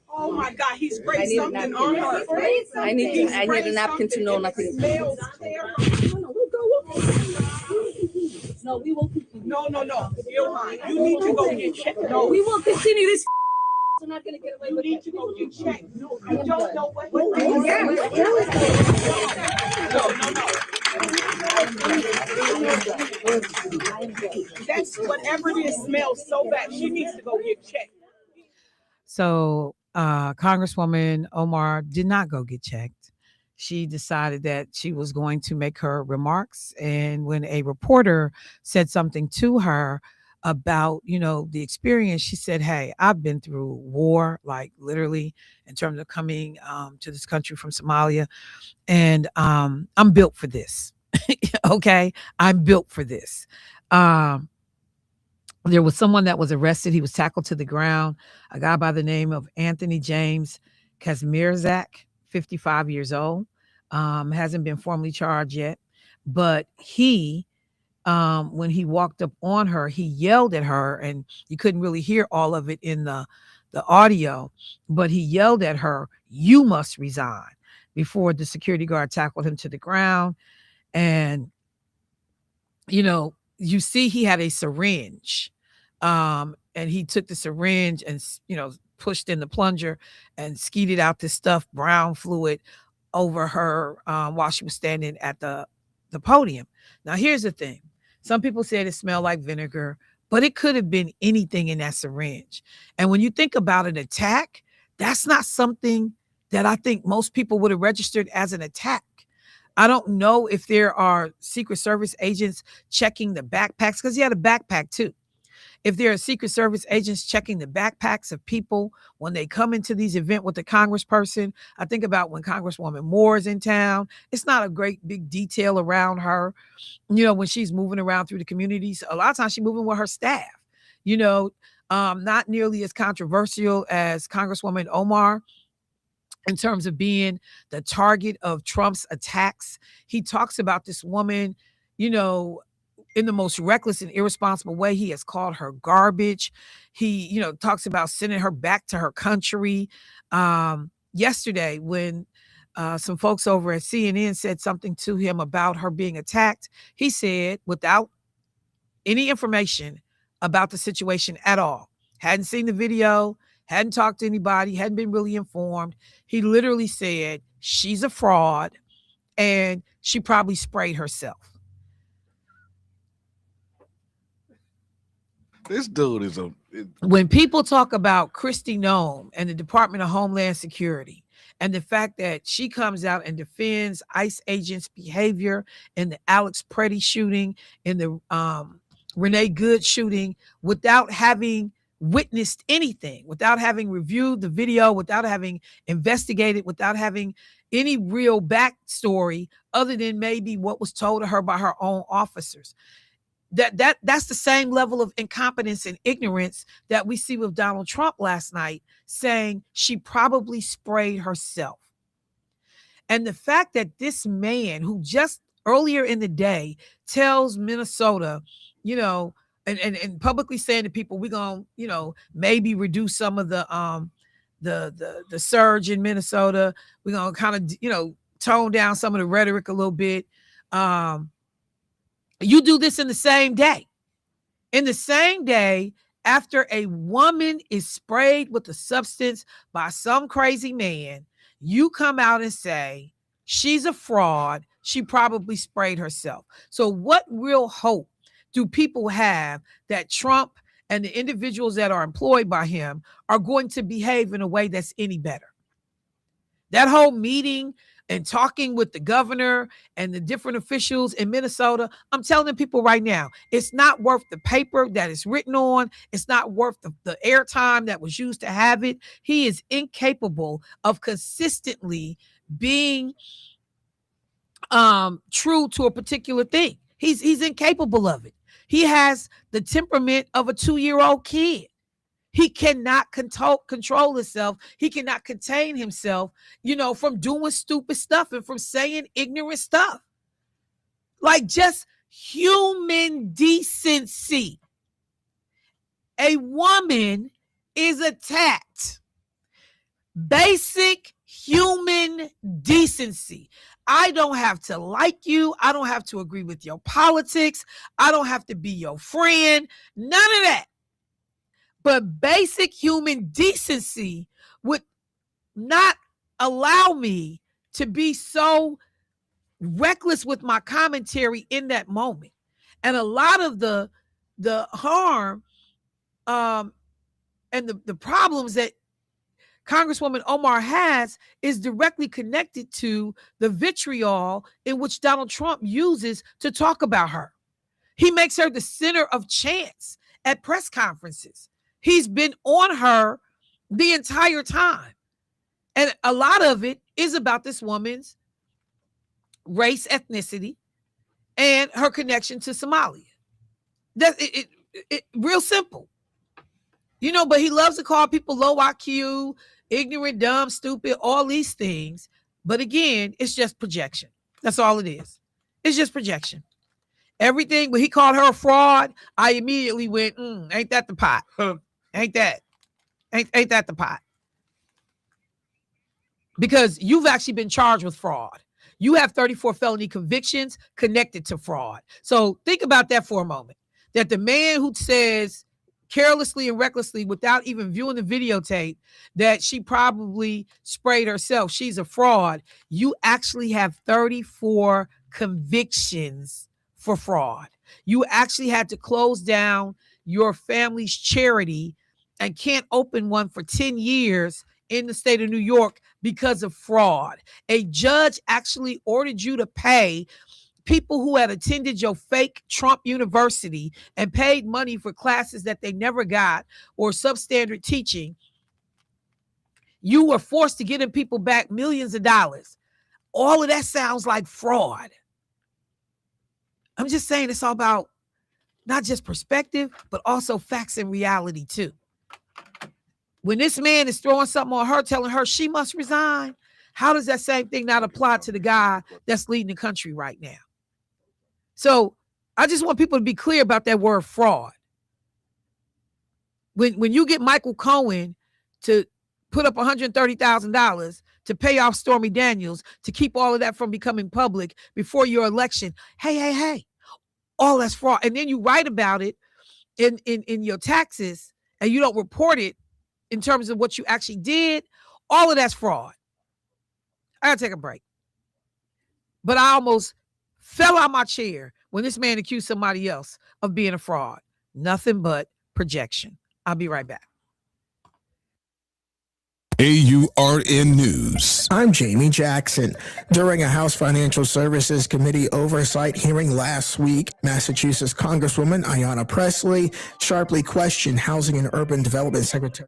Oh my God, he sprayed something on her. I need a napkin to know nothing. No, we will continue. No. You need to go get checked. No, we will continue this. We're not going to get away with it. You need to go get checked. No, I don't know what. That's whatever it is smells so bad. She needs to go get checked. So Congresswoman Omar did not go get checked. She decided that she was going to make her remarks. And when a reporter said something to her about, the experience, she said, hey, I've been through war, like literally in terms of coming to this country from Somalia. And I'm built for this. Okay. I'm built for this. There was someone that was arrested. He was tackled to the ground. A guy by the name of Anthony James Kazmierzak, 55 years old, hasn't been formally charged yet. But he, when he walked up on her, he yelled at her, and you couldn't really hear all of it in the audio, but he yelled at her, "You must resign," before the security guard tackled him to the ground. And, you see he had a syringe, and he took the syringe and, pushed in the plunger and skeeted out this stuff, brown fluid, over her while she was standing at the podium. Now, here's the thing. Some people said it smelled like vinegar, but it could have been anything in that syringe. And when you think about an attack, that's not something that I think most people would have registered as an attack. I don't know if there are Secret Service agents checking the backpacks, because he had a backpack too. If there are Secret Service agents checking the backpacks of people when they come into these events with the congressperson. I think about when Congresswoman Moore is in town. It's not a great big detail around her, when she's moving around through the communities. A lot of times she's moving with her staff, not nearly as controversial as Congresswoman Omar in terms of being the target of Trump's attacks. He talks about this woman, in the most reckless and irresponsible way. He has called her garbage. He, talks about sending her back to her country. Yesterday, when some folks over at CNN said something to him about her being attacked, he said, without any information about the situation at all, hadn't seen the video, hadn't talked to anybody, hadn't been really informed. He literally said, she's a fraud and she probably sprayed herself. This dude is when people talk about Kristi Noem and the Department of Homeland Security and the fact that she comes out and defends ICE agents' behavior in the Alex Pretti shooting, in the Renee Good shooting, without having witnessed anything, without having reviewed the video, without having investigated, without having any real backstory other than maybe what was told to her by her own officers. That's the same level of incompetence and ignorance that we see with Donald Trump last night, saying she probably sprayed herself. And the fact that this man, who just earlier in the day tells Minnesota, and publicly saying to people, we're gonna, maybe reduce some of the surge in Minnesota. We're gonna kind of, tone down some of the rhetoric a little bit. You do this in the same day. In the same day, after a woman is sprayed with a substance by some crazy man, you come out and say, she's a fraud. She probably sprayed herself. So what real hope do people have that Trump and the individuals that are employed by him are going to behave in a way that's any better? That whole meeting and talking with the governor and the different officials in Minnesota, I'm telling people right now, it's not worth the paper that it's written on. It's not worth the airtime that was used to have it. He is incapable of consistently being true to a particular thing. He's incapable of it. He has the temperament of a 2-year-old kid. He cannot control himself. He cannot contain himself, from doing stupid stuff and from saying ignorant stuff. Like, just human decency. A woman is attacked. Basic human decency. I don't have to like you. I don't have to agree with your politics. I don't have to be your friend. None of that. But basic human decency would not allow me to be so reckless with my commentary in that moment. And a lot of the harm and the problems that Congresswoman Omar has is directly connected to the vitriol in which Donald Trump uses to talk about her. He makes her the center of chants at press conferences. He's been on her the entire time. And a lot of it is about this woman's race, ethnicity, and her connection to Somalia. That's it real simple. But he loves to call people low IQ, ignorant, dumb, stupid, all these things. But again, it's just projection. That's all it is. It's just projection. Everything, when he called her a fraud, I immediately went, ain't that the pot? Ain't that the pot? Because you've actually been charged with fraud. You have 34 felony convictions connected to fraud. So think about that for a moment. That the man who says carelessly and recklessly, without even viewing the videotape, that she probably sprayed herself, she's a fraud. You actually have 34 convictions for fraud. You actually had to close down your family's charity and can't open one for 10 years in the state of New York because of fraud. A judge actually ordered you to pay people who had attended your fake Trump University and paid money for classes that they never got or substandard teaching. You were forced to get people back millions of dollars. All of that sounds like fraud. I'm just saying it's all about not just perspective, but also facts and reality too. When this man is throwing something on her, telling her she must resign, how does that same thing not apply to the guy that's leading the country right now? So I just want people to be clear about that word fraud. When you get Michael Cohen to put up $130,000 to pay off Stormy Daniels to keep all of that from becoming public before your election, hey, all that's fraud. And then you write about it in your taxes and you don't report it in terms of what you actually did, all of that's fraud. I gotta take a break. But I almost fell out my chair when this man accused somebody else of being a fraud. Nothing but projection. I'll be right back. AURN News. I'm Jamie Jackson. During a House Financial Services Committee oversight hearing last week, Massachusetts Congresswoman Ayanna Pressley sharply questioned Housing and Urban Development Secretary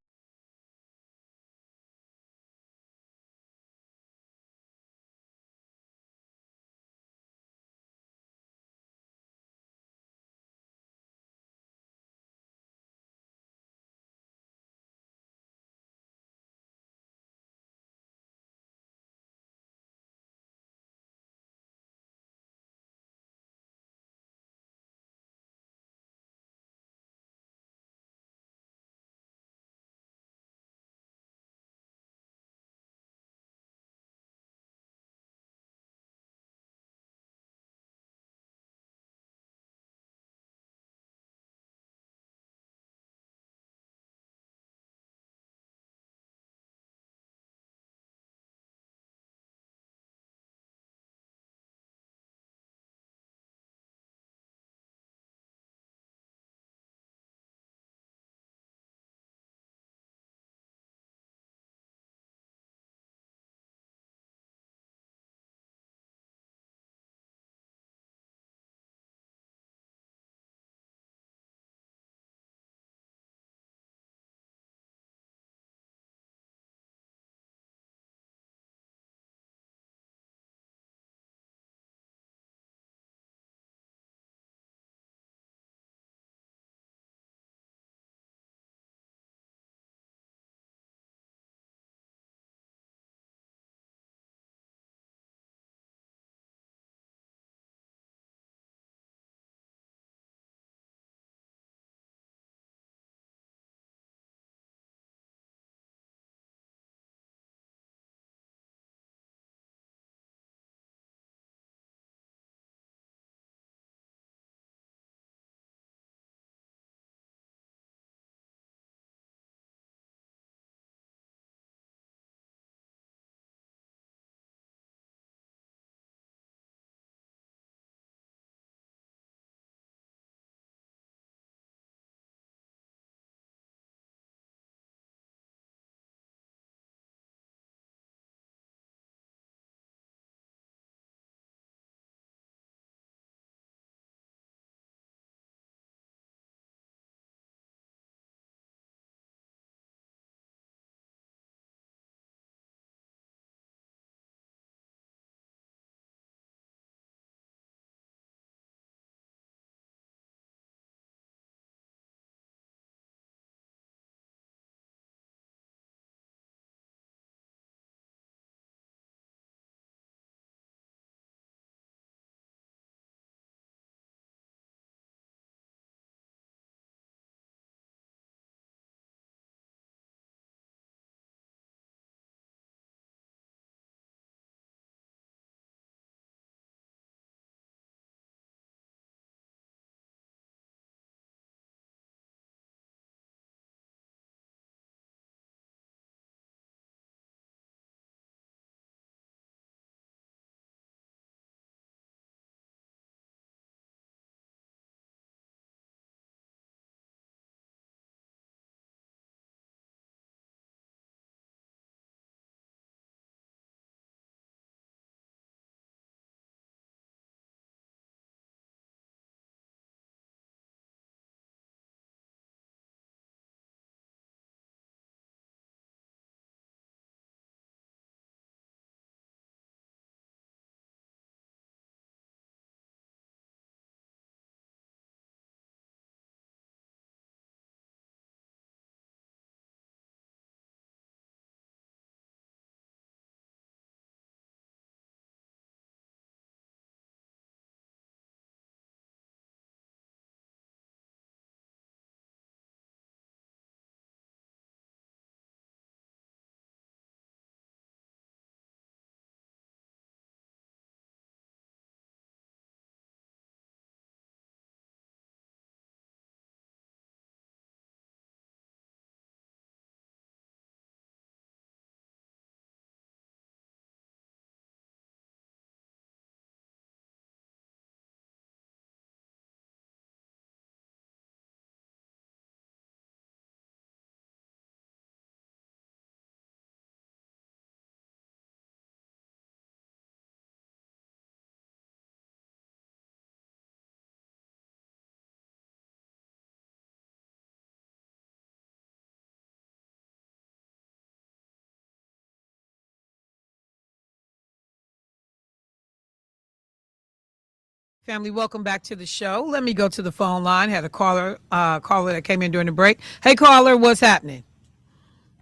Family, welcome back to the show. Let me go to the phone line. Had a caller that came in during the break. Hey, caller, what's happening?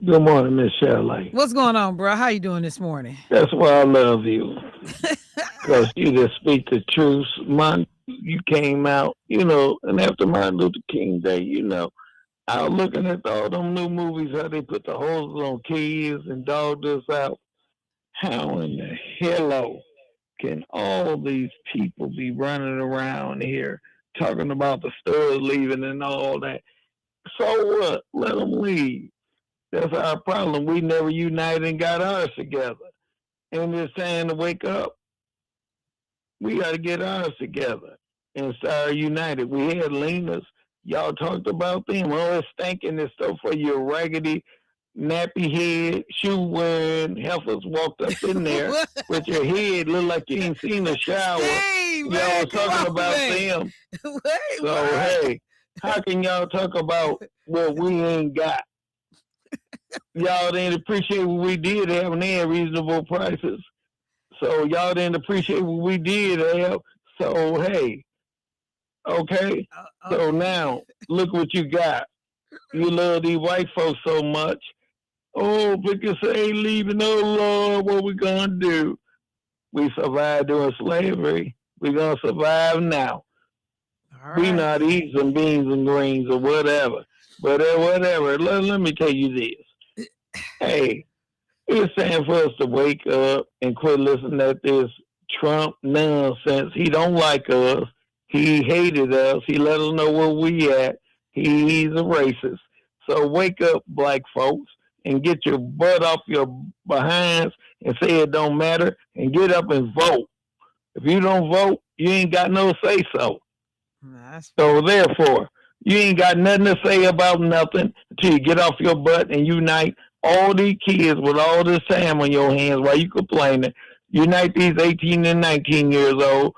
Good morning, Miss Shirley. What's going on, bro? How you doing this morning? That's why I love you. Because you just speak the truth. You came out, and after Martin Luther King Day, I was looking at all them new movies, how they put the hoses on kids and dogged us out. How in the hello can all these people be running around here talking about the stores leaving and all that? So what? Let them leave. That's our problem. We never united and got ours together. And it's saying to wake up. We got to get ours together and start united. We had leaners. Y'all talked about them. Oh, it's stinking and stuff for your raggedy, nappy head, shoe wearing heifers walked up in there with your head look like you ain't seen a shower. Y'all talking about them. Hey, how can y'all talk about what we ain't got? Y'all didn't appreciate what we did have, and they had reasonable prices. So y'all didn't appreciate what we did have. So hey, okay. So now look what you got. You love these white folks so much. Oh, because they ain't leaving. Oh Lord, what we gonna do? We survived during slavery. We gonna survive now. We not eat some beans and greens or whatever. But whatever. Let me tell you this. Hey, it's time for us to wake up and quit listening to this Trump nonsense. He don't like us. He hated us. He let us know where we at. He's a racist. So wake up, black folks, and get your butt off your behinds and say it don't matter and get up and vote. If you don't vote, you ain't got no say so. So therefore, you ain't got nothing to say about nothing until you get off your butt and unite all these kids with all this time on your hands while you complaining. Unite these 18 and 19 years old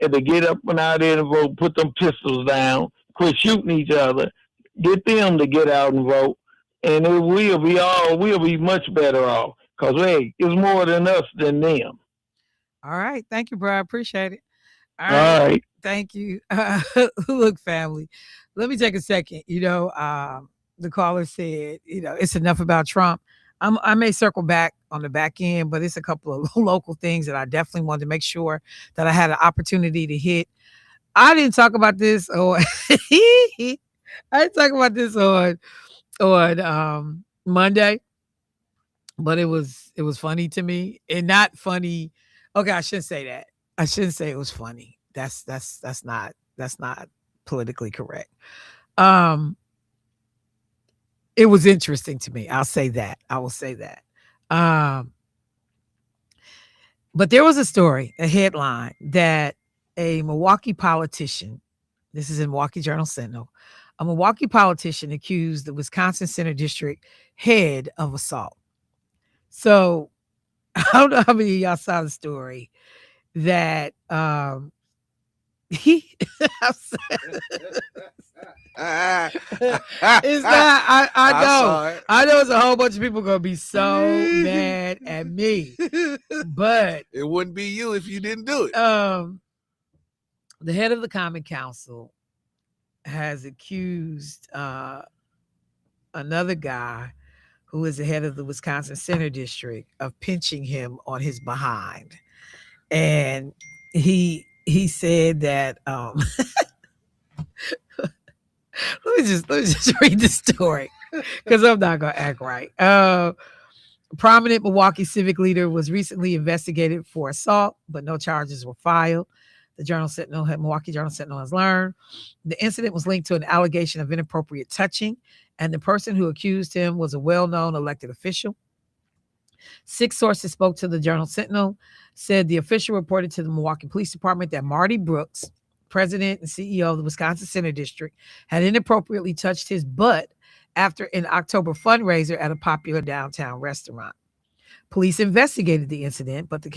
and to get up and out there and vote, put them pistols down, quit shooting each other, get them to get out and vote, and we'll be much better off. Because, hey, it's more than us than them. All right. Thank you, bro. I appreciate it. All right. Thank you. Look, family, let me take a second. The caller said, it's enough about Trump. I may circle back on the back end, but it's a couple of local things that I definitely wanted to make sure that I had an opportunity to hit. I didn't talk about this I didn't talk about this on Monday, but it was funny to me, and not funny. Okay, I shouldn't say that. I shouldn't say it was funny. That's not politically correct. It was interesting to me. I'll say that. I will say that. But there was a story, a headline that a Milwaukee politician, this is in Milwaukee Journal-Sentinel, a Milwaukee politician accused the Wisconsin Center District head of assault. So I don't know how many of y'all saw the story that it's not. I know it's a whole bunch of people gonna be so mad at me, but it wouldn't be you if you didn't do it. The head of the Common Council has accused another guy who is the head of the Wisconsin Center District of pinching him on his behind, and he said that let me just read the story because I'm not gonna act right. A prominent Milwaukee civic leader was recently investigated for assault, but no charges were filed. The Milwaukee Journal-Sentinel has learned the incident was linked to an allegation of inappropriate touching, and the person who accused him was a well-known elected official. 6 sources spoke to the Journal-Sentinel, said the official reported to the Milwaukee Police Department that Marty Brooks, president and CEO of the Wisconsin Center District, had inappropriately touched his butt after an October fundraiser at a popular downtown restaurant. Police investigated the incident, but the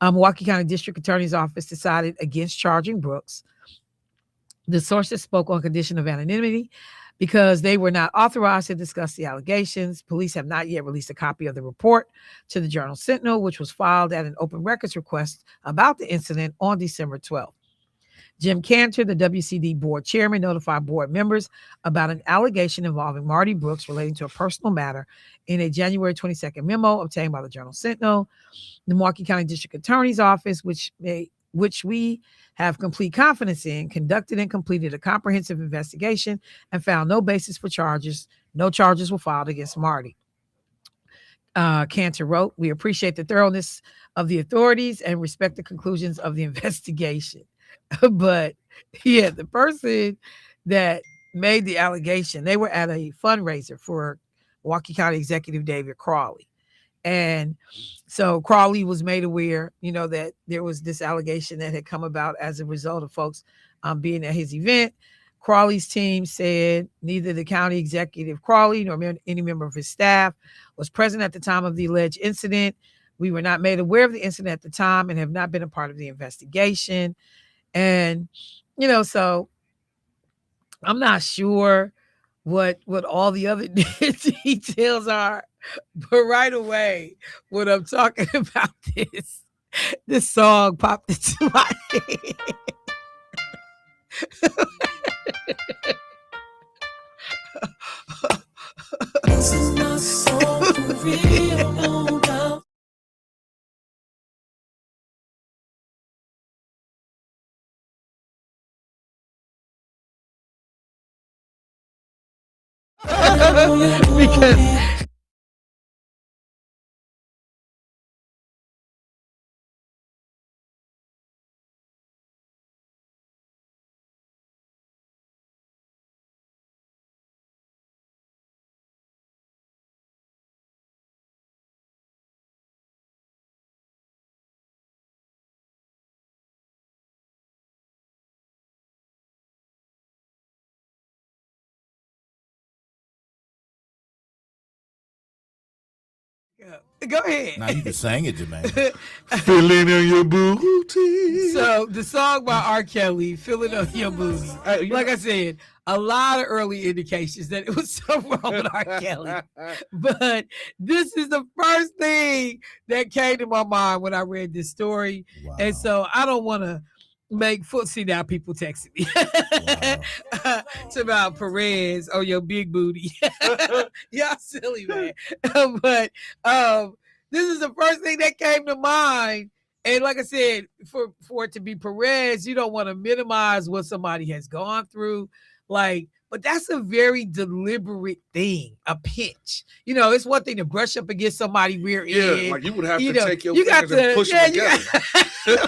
Milwaukee County District Attorney's Office decided against charging Brooks. The sources spoke on condition of anonymity. because they were not authorized to discuss the allegations. Police have not yet released a copy of the report to the Journal Sentinel, which was filed at an open records request about the incident on December 12th. Jim Cantor, the WCD board chairman, notified board members about an allegation involving Marty Brooks relating to a personal matter in a January 22nd memo obtained by the Journal Sentinel. The Milwaukee County District Attorney's Office, which we have complete confidence in, conducted and completed a comprehensive investigation and found no basis for charges. No charges were filed against Marty. Cantor wrote, "We appreciate the thoroughness of the authorities and respect the conclusions of the investigation." But yeah, the person that made the allegation, they were at a fundraiser for Milwaukee County Executive David Crawley. And so Crawley was made aware, that there was this allegation that had come about as a result of folks being at his event. Crawley's team said neither the county executive Crawley nor any member of his staff was present at the time of the alleged incident. We were not made aware of the incident at the time and have not been a part of the investigation. And, so I'm not sure what all the other details are, but right away, when I'm talking about this song popped into my head. This is my song for real, girl. Because go ahead. Now you can sing it, Jermaine. Feeling in your booty. So the song by R. Kelly, "Feeling on Your Booty." Like I said, a lot of early indications that it was something wrong with R. Kelly. But this is the first thing that came to my mind when I read this story. Wow. And so I don't want to make footsie now. People texting me. Wow. It's about Perez on your big booty. Y'all silly, man. But this is the first thing that came to mind. And like I said, for it to be Perez, you don't want to minimize what somebody has gone through. But that's a very deliberate thing, a pinch. It's one thing to brush up against somebody's rear end. Yeah, like you would have to take your fingers and push them together.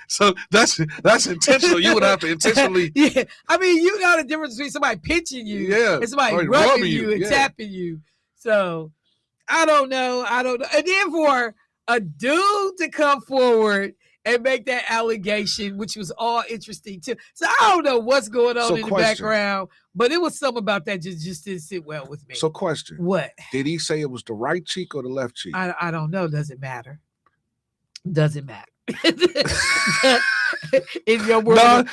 So that's intentional. You would have to intentionally. Yeah, I mean, you know the difference between somebody pinching you and somebody rubbing you and tapping you. So I don't know. And then for a dude to come forward and make that allegation, which was all interesting too. So I don't know what's going on in the background, but it was something about that just didn't sit well with me. So question. What? Did he say it was the right cheek or the left cheek? I don't know. Doesn't matter. Doesn't matter. in your world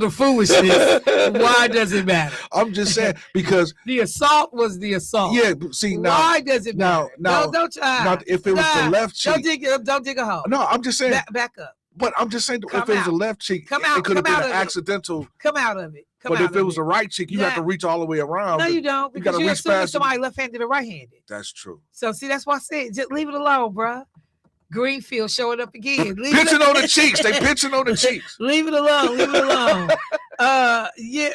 of foolishness, why does it matter? I'm just saying because the assault was the assault. Yeah, see now. Why does it matter? Now, don't try. Now, if it was the left cheek, don't dig a hole. No, I'm just saying. Back up. But I'm just saying, if it was the left cheek, it could have been an accidental. Come out of it. But if it was the right cheek, you have to reach all the way around. No, you don't. Because you're assuming somebody left-handed or right-handed. That's true. So see, that's why I said, just leave it alone, bruh. Greenfield showing up again. Pitching on the cheeks. They pitching on the cheeks. Leave it alone. Leave it alone. Yeah.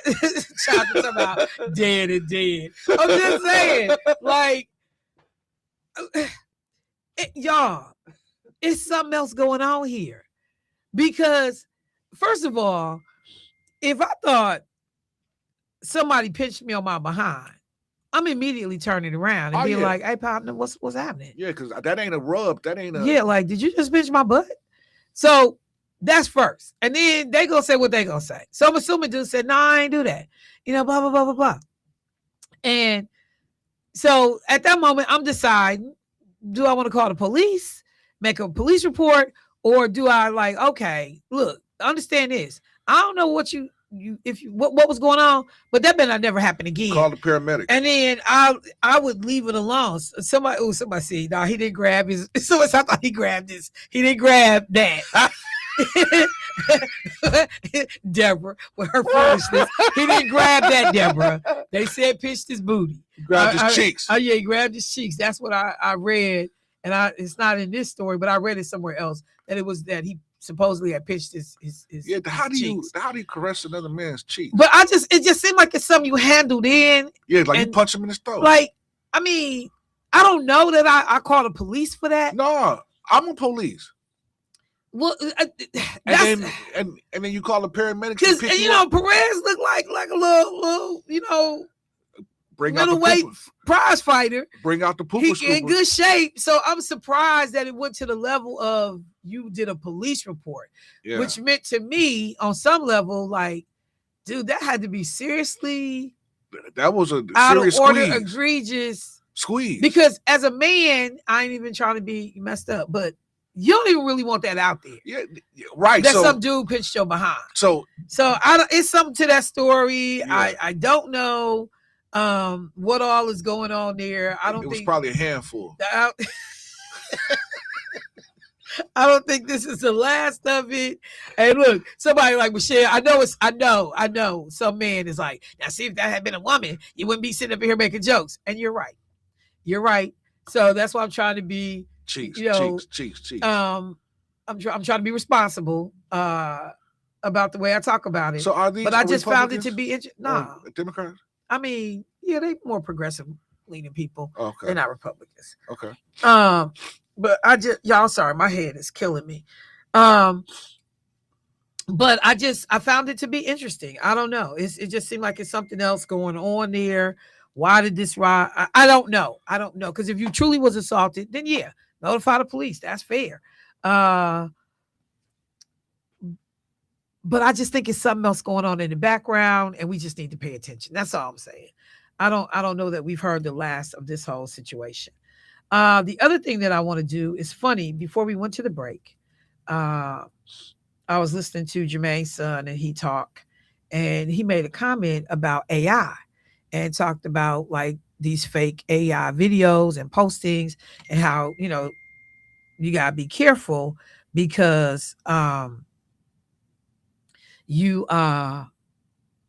Talking about dead and dead. I'm just saying, y'all, it's something else going on here. Because, first of all, if I thought somebody pinched me on my behind, I'm immediately turning around and being like, "Hey, partner, what's happening?" Yeah, because that ain't a rub. That ain't a... Yeah, like, did you just pinch my butt? So that's first. And then they gonna say what they gonna say. So I'm assuming dude said, "No, I ain't do that." Blah, blah, blah, blah, blah. And so at that moment, I'm deciding, do I want to call the police, make a police report, or do I okay, look, understand this. I don't know what you what was going on, but that better not never happen again. Call the paramedics. And then I would leave it alone. Somebody said, no, he didn't grab his. So I thought he grabbed his. He didn't grab that. Deborah, with her foolishness, he didn't grab that. Deborah, they said pinched his booty. He grabbed his cheeks. Oh yeah, he grabbed his cheeks. That's what I read, and it's not in this story, but I read it somewhere else that it was that he supposedly had pinched his yeah. How do cheeks. you caress another man's cheek? But it just seemed like it's something you handled in. Yeah, like you punch him in the throat. Like, I mean, I don't know that I call the police for that. No, I'm a police. Well, and then you call the paramedics because Perez looked like a little middleweight prize fighter. Bring out the pooper He scooper. in good shape, so I'm surprised that it went to the level of you did a police report, which meant to me on some level, like, dude, that had to be seriously. That was a out serious of order, squeeze. egregious Squeeze. Because as a man, I ain't even trying to be messed up, but you don't even really want that out there. Yeah, right. That so, some dude pinched your behind. So it's something to that story. Yeah. I don't know what all is going on there. I don't think it was probably a handful. I don't think this is the last of it. And look, somebody like Michelle, I know. Some man is like, now see, if that had been a woman, you wouldn't be sitting up here making jokes. And you're right. So that's why I'm trying to be cheeks. I'm trying to be responsible about the way I talk about it. So are these? But I just found it to be Democrats. I mean, yeah, they more progressive leaning people. Okay. They're not Republicans. Okay. But y'all, sorry, my head is killing me. But I found it to be interesting. I don't know. It just seemed like it's something else going on there. Why did this rise? I don't know. Because if you truly was assaulted, then yeah, notify the police. That's fair. But I just think it's something else going on in the background, and we just need to pay attention. That's all I'm saying. I don't know that we've heard the last of this whole situation. The other thing that I want to do is funny. Before we went to the break, I was listening to Jermaine's son, and he talked, and he made a comment about AI and talked about like these fake AI videos and postings and how, you gotta be careful because you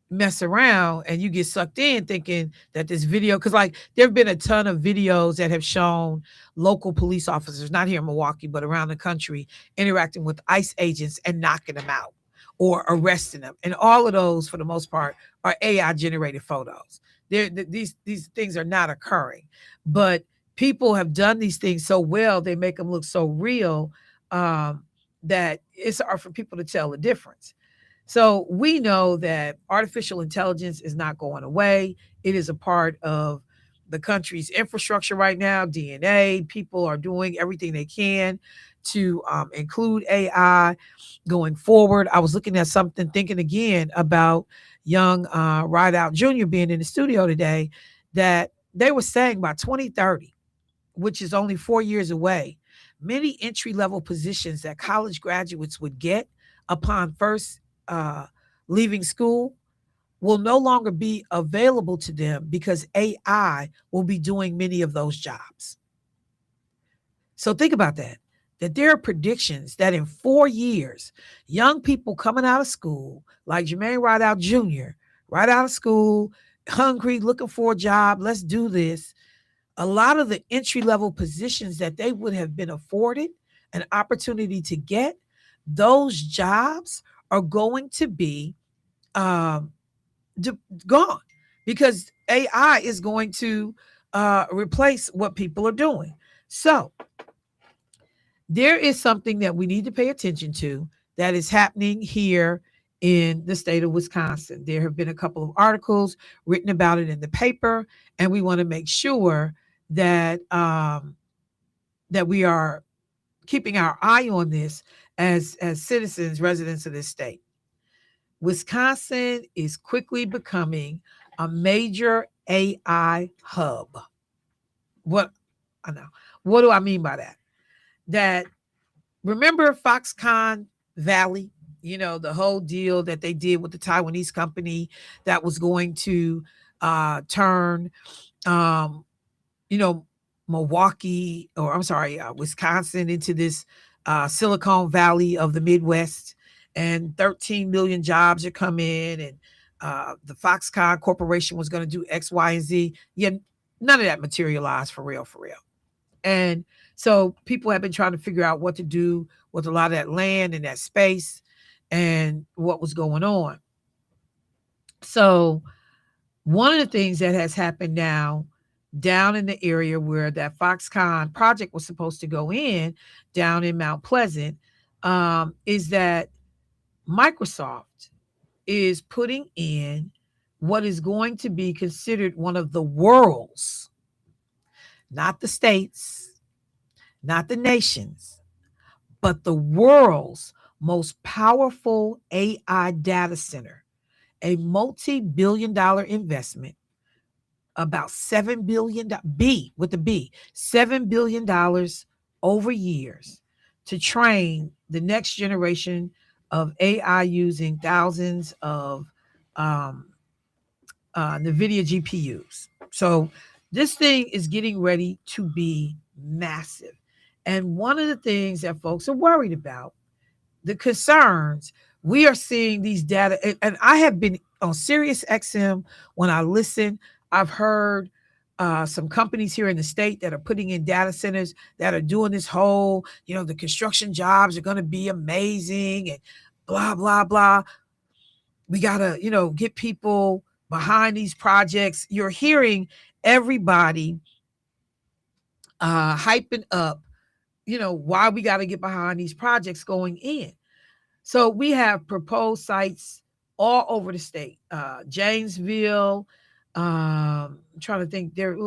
mess around and you get sucked in thinking that this video, because like there have been a ton of videos that have shown local police officers, not here in Milwaukee, but around the country, interacting with ICE agents and knocking them out or arresting them. And all of those, for the most part, are AI generated photos. These things are not occurring, but people have done these things so well, they make them look so real that it's hard for people to tell the difference. So we know that artificial intelligence is not going away. It is a part of the country's infrastructure right now, DNA. People are doing everything they can to include AI going forward. I was looking at something, thinking again about young Rideout Jr. being in the studio today, that they were saying by 2030, which is only 4 years away, many entry-level positions that college graduates would get upon first leaving school will no longer be available to them because AI will be doing many of those jobs. So think about that there are predictions that in 4 years, young people coming out of school, like Jermaine Rideout Jr., right out of school, hungry, looking for a job, let's do this. A lot of the entry-level positions that they would have been afforded an opportunity to get, those jobs are going to be gone because AI is going to replace what people are doing. So there is something that we need to pay attention to that is happening here in the state of Wisconsin. There have been a couple of articles written about it in the paper, and we want to make sure that that we are keeping our eye on this as citizens, residents of this state. Wisconsin is quickly becoming a major AI hub. What do I mean by that? That remember Foxconn Valley the whole deal that they did with the Taiwanese company that was going to turn, Milwaukee, or I'm sorry, Wisconsin into this Silicon Valley of the Midwest, and 13 million jobs are coming, and the Foxconn Corporation was going to do X, Y, and Z. Yeah, none of that materialized for real. And so people have been trying to figure out what to do with a lot of that land and that space and what was going on. So one of the things that has happened now down in the area where that Foxconn project was supposed to go in, down in Mount Pleasant, is that Microsoft is putting in what is going to be considered one of the world's, not the states, not the nations, but the world's most powerful AI data center, a multi-billion-dollar investment, about $7 billion, $7 billion over years to train the next generation of AI using thousands of NVIDIA GPUs. So this thing is getting ready to be massive. And one of the things that folks are worried about, the concerns, we are seeing these data, and I have been on Sirius XM when I listen. I've heard some companies here in the state that are putting in data centers that are doing this whole, the construction jobs are going to be amazing and blah, blah, blah. We got to, get people behind these projects. You're hearing everybody hyping up, why we got to get behind these projects going in. So we have proposed sites all over the state. Janesville, I'm trying to think there.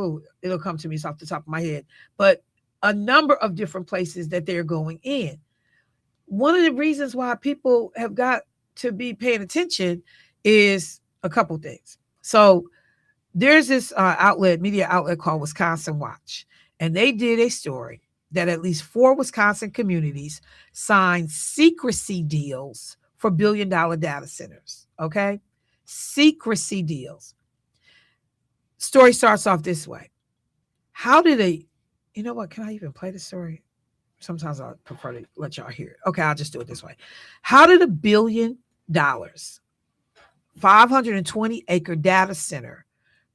It'll come to me. It's off the top of my head, but a number of different places that they're going in. One of the reasons why people have got to be paying attention is a couple things. So there's this media outlet called Wisconsin Watch, and they did a story that at least 4 Wisconsin communities signed secrecy deals for billion-dollar data centers. Okay, secrecy deals. Story starts off this way. How did they, can I even play the story? Sometimes I prefer to let y'all hear it. Okay, I'll just do it this way. How did $1 billion, 520-acre data center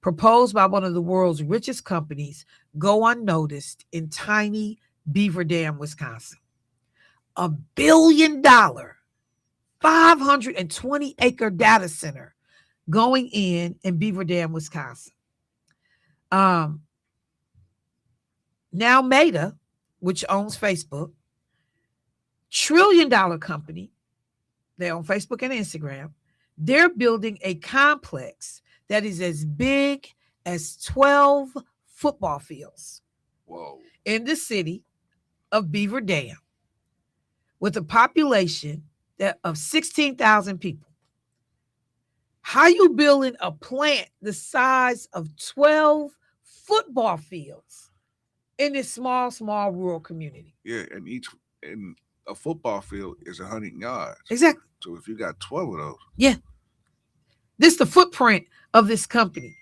proposed by one of the world's richest companies go unnoticed in tiny Beaver Dam, Wisconsin? $1 billion, 520-acre data center going in Beaver Dam, Wisconsin. Now Meta, which owns Facebook, trillion-dollar company, they own Facebook and Instagram, they're building a complex that is as big as 12 football fields. Whoa. In the city of Beaver Dam, with a population of 16,000 people. How you building a plant the size of 12 football fields in this small rural community? Yeah, and a football field is 100 yards. Exactly. So if you got 12 of those. Yeah. This is the footprint of this company.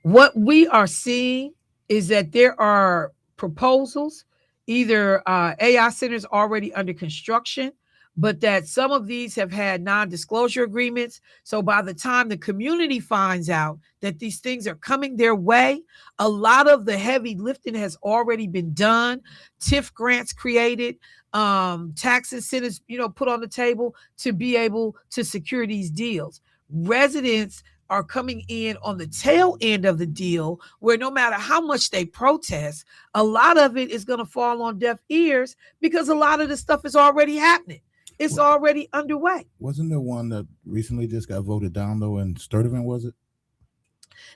What we are seeing is that there are proposals, either AI centers already under construction, but that some of these have had non-disclosure agreements. So by the time the community finds out that these things are coming their way, a lot of the heavy lifting has already been done. TIF grants created, tax incentives, put on the table to be able to secure these deals. Residents are coming in on the tail end of the deal, where no matter how much they protest, a lot of it is going to fall on deaf ears because a lot of the stuff is already happening. It's already underway. Wasn't there one that recently just got voted down, though, in Sturtevant, was it?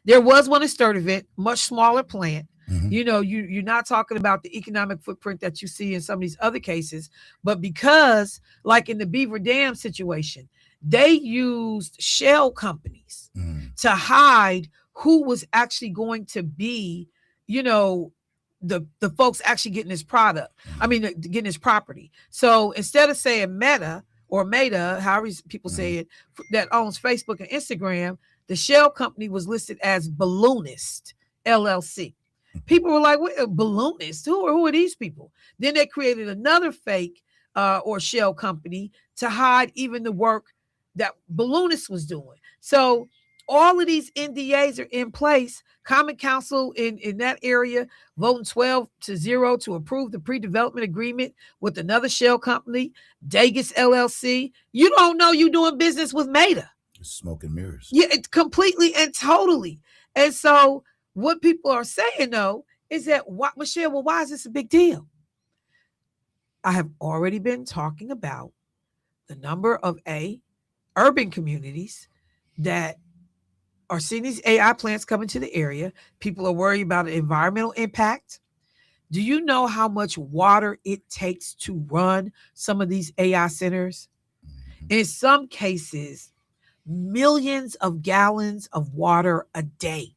There was one in Sturtevant, much smaller plant. Mm-hmm. You're not talking about the economic footprint that you see in some of these other cases, but because, like in the Beaver Dam situation, they used shell companies to hide who was actually going to be, the folks actually getting this product. Getting this property. So instead of saying Meta or Meta, however people say it, that owns Facebook and Instagram, the shell company was listed as Balloonist LLC. People were like, "What, Balloonist? Who are these people?" Then they created another fake or shell company to hide even the work that Balloonist was doing. So all of these NDAs are in place. Common Council in that area voting 12-0 to approve the pre-development agreement with another shell company, Dagus LLC. You don't know you're doing business with Meta. It's smoke and mirrors. Yeah, it's completely and totally. And so what people are saying, though, is that, Michelle, well, why is this a big deal? I have already been talking about the number of urban communities that are seeing these AI plants coming to the area. People are worried about the environmental impact. Do you know how much water it takes to run some of these AI centers? In some cases, millions of gallons of water a day.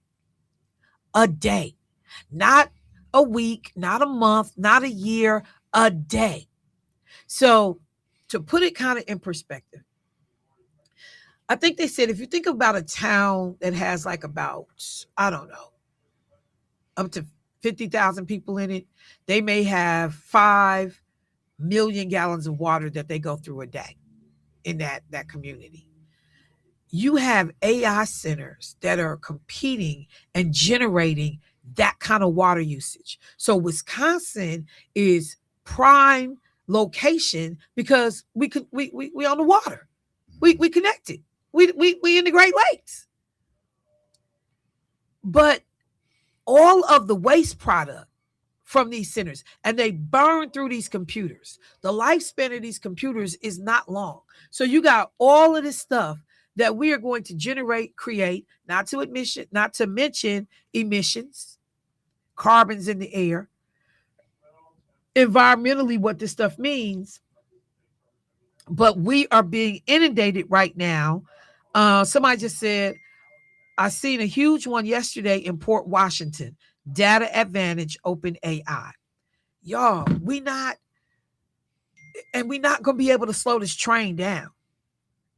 A day. Not a week, not a month, not a year, a day. So to put it kind of in perspective, I think they said if you think about a town that has like about, I don't know, up to 50,000 people in it, they may have 5 million gallons of water that they go through a day in that community. You have AI centers that are competing and generating that kind of water usage. So Wisconsin is prime location because we on the water. We connected. We in the Great Lakes. But all of the waste product from these centers, and they burn through these computers. The lifespan of these computers is not long. So you got all of this stuff that we are going to create, not to mention emissions, carbons in the air. Environmentally, what this stuff means, but we are being inundated right now. Somebody just said, I seen a huge one yesterday in Port Washington. Data Advantage Open AI. Y'all, we're not going to be able to slow this train down.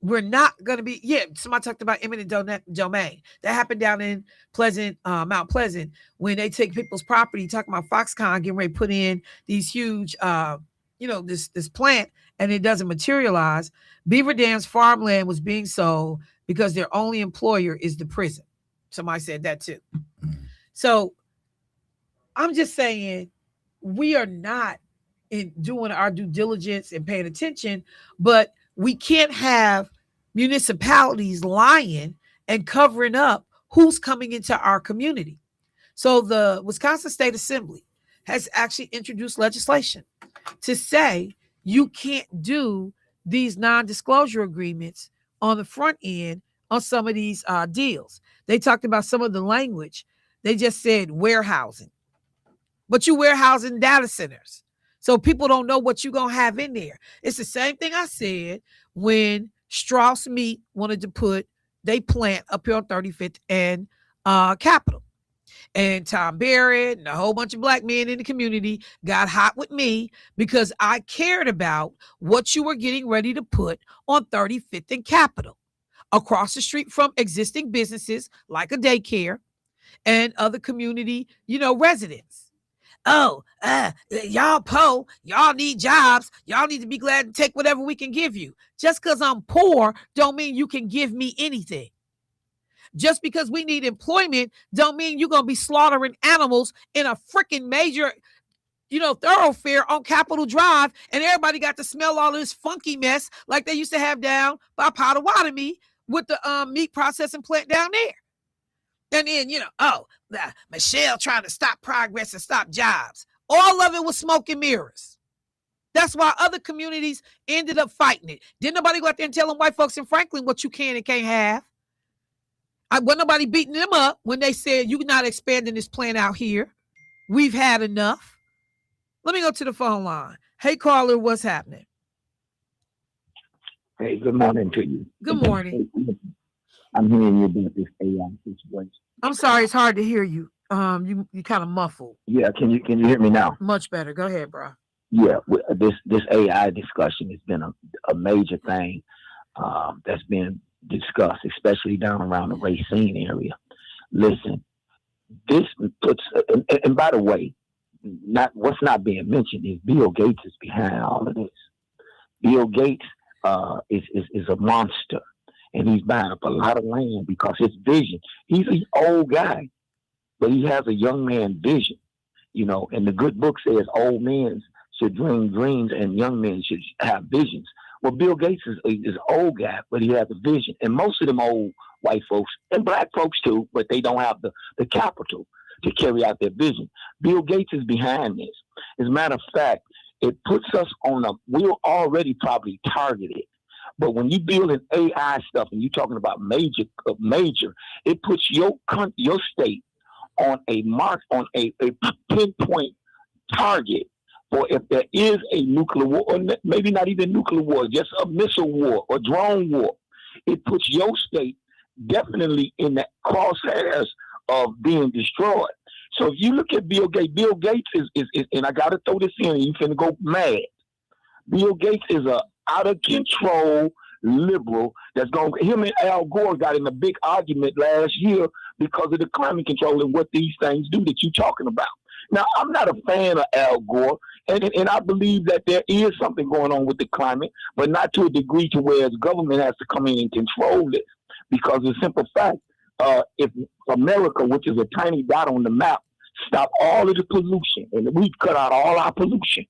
We're not going to be, somebody talked about eminent domain. That happened down in Mount Pleasant, when they take people's property, talking about Foxconn getting ready to put in these huge, this plant, and it doesn't materialize. Beaver Dam's farmland was being sold because their only employer is the prison. Somebody said that too. So I'm just saying, we are not in doing our due diligence and paying attention, but we can't have municipalities lying and covering up who's coming into our community. So the Wisconsin State Assembly has actually introduced legislation to say you can't do these non-disclosure agreements on the front end on some of these deals. They talked about some of the language. They just said warehousing, but you warehousing data centers. So people don't know what you're going to have in there. It's the same thing I said when Strauss Meat wanted to put they plant up here on 35th and Capitol. And Tom Barrett and a whole bunch of black men in the community got hot with me because I cared about what you were getting ready to put on 35th and Capitol, across the street from existing businesses like a daycare and other community, residents. Oh, y'all poor, y'all need jobs, y'all need to be glad to take whatever we can give you. Just because I'm poor don't mean you can give me anything. Just because we need employment don't mean you're going to be slaughtering animals in a freaking major, thoroughfare on Capitol Drive, and everybody got to smell all this funky mess like they used to have down by Potawatomi with the meat processing plant down there. And then, Michelle trying to stop progress and stop jobs. All of it was smoke and mirrors. That's why other communities ended up fighting it. Didn't nobody go out there and tell them white folks in Franklin what you can and can't have. Wasn't nobody beating them up when they said, you're not expanding this plant out here. We've had enough. Let me go to the phone line. Hey, caller, what's happening? Hey, good morning to you. Good morning. I'm hearing you about this AI situation. I'm sorry, it's hard to hear you. You kind of muffled. Yeah, can you hear me now? Much better. Go ahead, bro. yeah, this AI discussion has been a major thing that's been discussed, especially down around the Racine area. Listen, this puts, and by the way, not what's not being mentioned is Bill Gates is behind all of this. Bill Gates is a monster, and he's buying up a lot of land because his vision. He's an old guy, but he has a young man vision. And the good book says old men should dream dreams and young men should have visions. Well, Bill Gates is an old guy, but he has a vision. And most of them old white folks and black folks too, but they don't have the capital to carry out their vision. Bill Gates is behind this. As a matter of fact, it puts us we're already probably targeted. But when you build an AI stuff and you're talking about major, it puts your state on a mark, on a pinpoint target for if there is a nuclear war, or maybe not even nuclear war, just a missile war or drone war. It puts your state definitely in the crosshairs of being destroyed. So if you look at Bill Gates is and I got to throw this in, you finna go mad. Bill Gates is a out of control liberal that's going. Him and Al Gore got in a big argument last year because of the climate control and what these things do that you're talking about. Now, I'm not a fan of Al Gore, and I believe that there is something going on with the climate, but not to a degree to where the government has to come in and control it. Because the simple fact, if America, which is a tiny dot on the map, stop all of the pollution, and we've cut out all our pollution,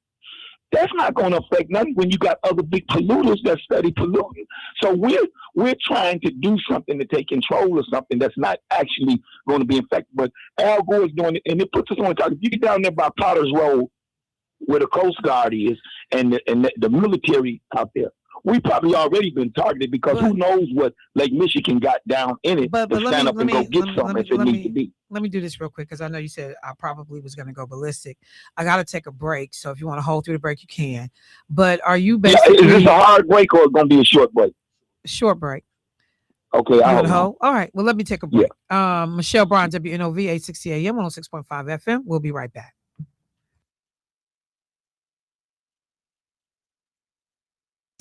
that's not going to affect nothing when you got other big polluters that study polluting. So we're trying to do something to take control of something that's not actually going to be infected. But Al Gore is doing it, and it puts us on the target. If you get down there by Potter's Road, where the Coast Guard is, and the military out there, we probably already been targeted because who knows what Lake Michigan got down in it to stand up and go get something if it needs to be. Let me do this real quick because I know you said I probably was going to go ballistic. I got to take a break, so if you want to hold through the break, you can. But are you basically? Is this a hard break or going to be a short break? Short break. Okay, I hold. All right. Well, let me take a break. Yeah. Michelle Bryant, WNOV 860 AM 106.5 FM. We'll be right back.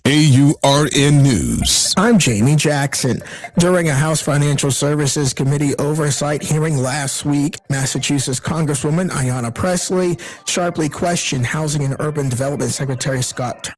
AURN News. I'm Jamie Jackson. During a House Financial Services Committee oversight hearing last week, Massachusetts Congresswoman Ayanna Pressley sharply questioned Housing and Urban Development Secretary Scott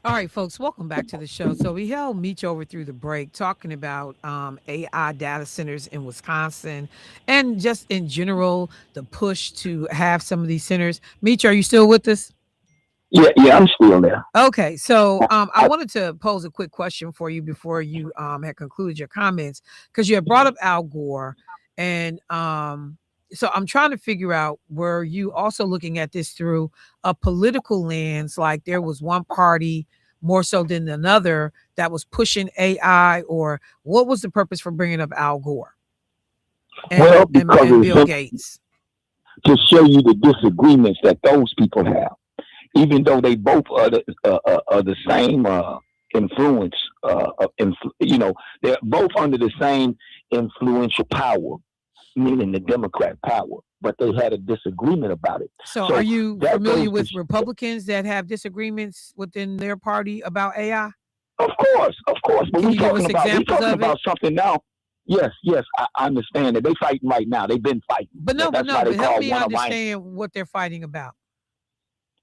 All right, folks, welcome back to the show. So we held Meech over through the break talking about AI data centers in Wisconsin and just in general, the push to have some of these centers. Meech, are you still with us? Yeah, I'm still there. Okay, so I wanted to pose a quick question for you before you had concluded your comments, because you had brought up Al Gore, and so I'm trying to figure out, were you also looking at this through a political lens, like there was one party more so than another that was pushing AI, or what was the purpose for bringing up Al Gore and Bill Gates? To show you the disagreements that those people have, even though they both are the same influence. They're both under the same influential power, meaning the Democrat power, but they had a disagreement about it. So are you familiar with Republicans that have disagreements within their party about AI? Of course. But we're talking about something now. Yes, I understand that they fighting right now. They've been fighting. But help me understand what they're fighting about.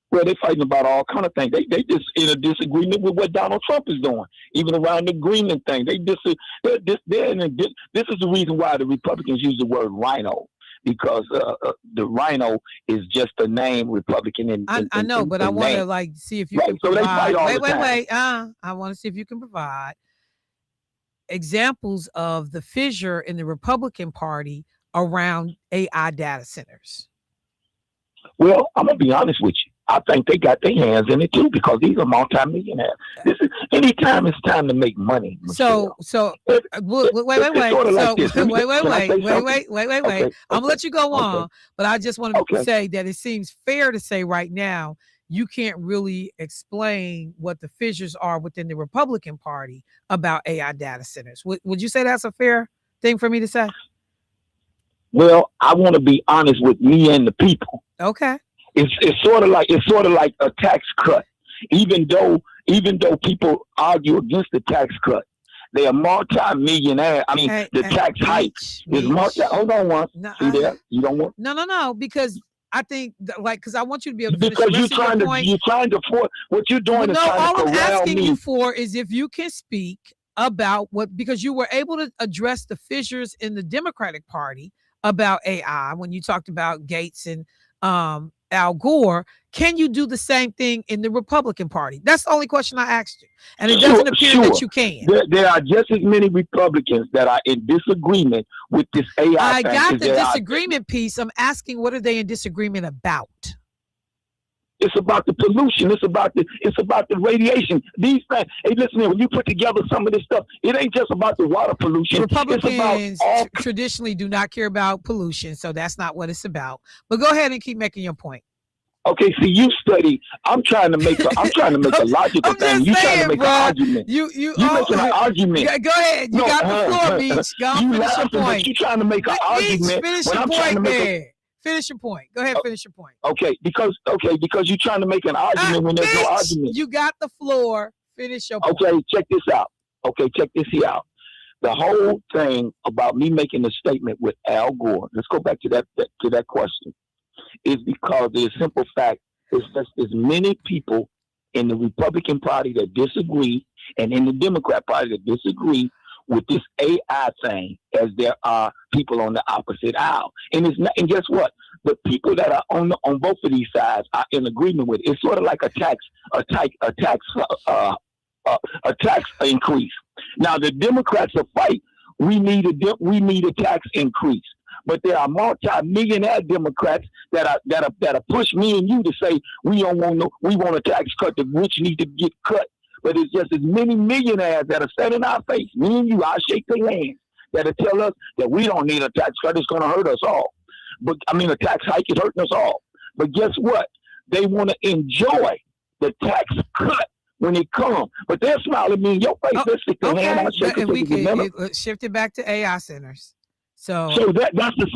Well, they're fighting about all kind of things. They just in a disagreement with what Donald Trump is doing, even around the Greenland thing. This is the reason why the Republicans use the word rhino, because the rhino is just a name Republican. I know, but I want to see if you can provide. Wait. I want to see if you can provide examples of the fissure in the Republican Party around AI data centers. Well, I'm gonna be honest with you. I think they got their hands in it too, because these are multimillionaires. Anytime it's time to make money. Michelle, wait. I'm gonna let you go on, but I just want to say that it seems fair to say right now you can't really explain what the fissures are within the Republican Party about AI data centers. Would you say that's a fair thing for me to say? Well, I want to be honest with me and the people. Okay. It's sort of like a tax cut. Even though people argue against the tax cut, they are multi-millionaire. I mean, the tax hike is multi. Hold on one. See there? You don't want? No. Because I think because I want you to be able to finish. Because you're trying to force what you're doing. Is trying all to I'm asking me. you for is if you can speak about because you were able to address the fissures in the Democratic Party about AI when you talked about Gates and Al Gore. Can you do the same thing in the Republican Party? That's the only question I asked you, and it doesn't appear that you can. There are just as many Republicans that are in disagreement with this AI. I got the disagreement piece. I'm asking, what are they in disagreement about? It's about the pollution. It's about the radiation. These things. Hey, listen, when you put together some of this stuff, it ain't just about the water pollution. Republicans traditionally do not care about pollution, so that's not what it's about. But go ahead and keep making your point. Okay, see, you study. I'm trying to make a logical thing. You trying to make an argument. You making an argument. Go ahead. You got the floor, Meech. Go on, finish your point. You trying to make an argument. Finish your point, man. Finish your point. Go ahead, finish your point. Okay, because you're trying to make an argument when there's no argument. You got the floor. Finish your point. Okay, check this out. The whole thing about me making a statement with Al Gore. Let's go back to that question. Is because the simple fact is that there's many people in the Republican Party that disagree, and in the Democrat Party that disagree with this AI thing, as there are people on the opposite aisle. And guess what? The people that are on both of these sides are in agreement with it. It's sort of like a tax increase. Now the Democrats are fight. We need a tax increase. But there are multi-millionaire Democrats that are push me and you to say we want a tax cut. The rich need to get cut. But it's just as many millionaires that are set in our face. Me and you, I shake their hands that'll tell us that we don't need a tax cut. It's going to hurt us all. But I mean, a tax hike is hurting us all. But guess what? They want to enjoy the tax cut when it comes. But they're smiling at me in your face. They're sticking their hand out, shaking. We can shift it back to AI centers. So that's the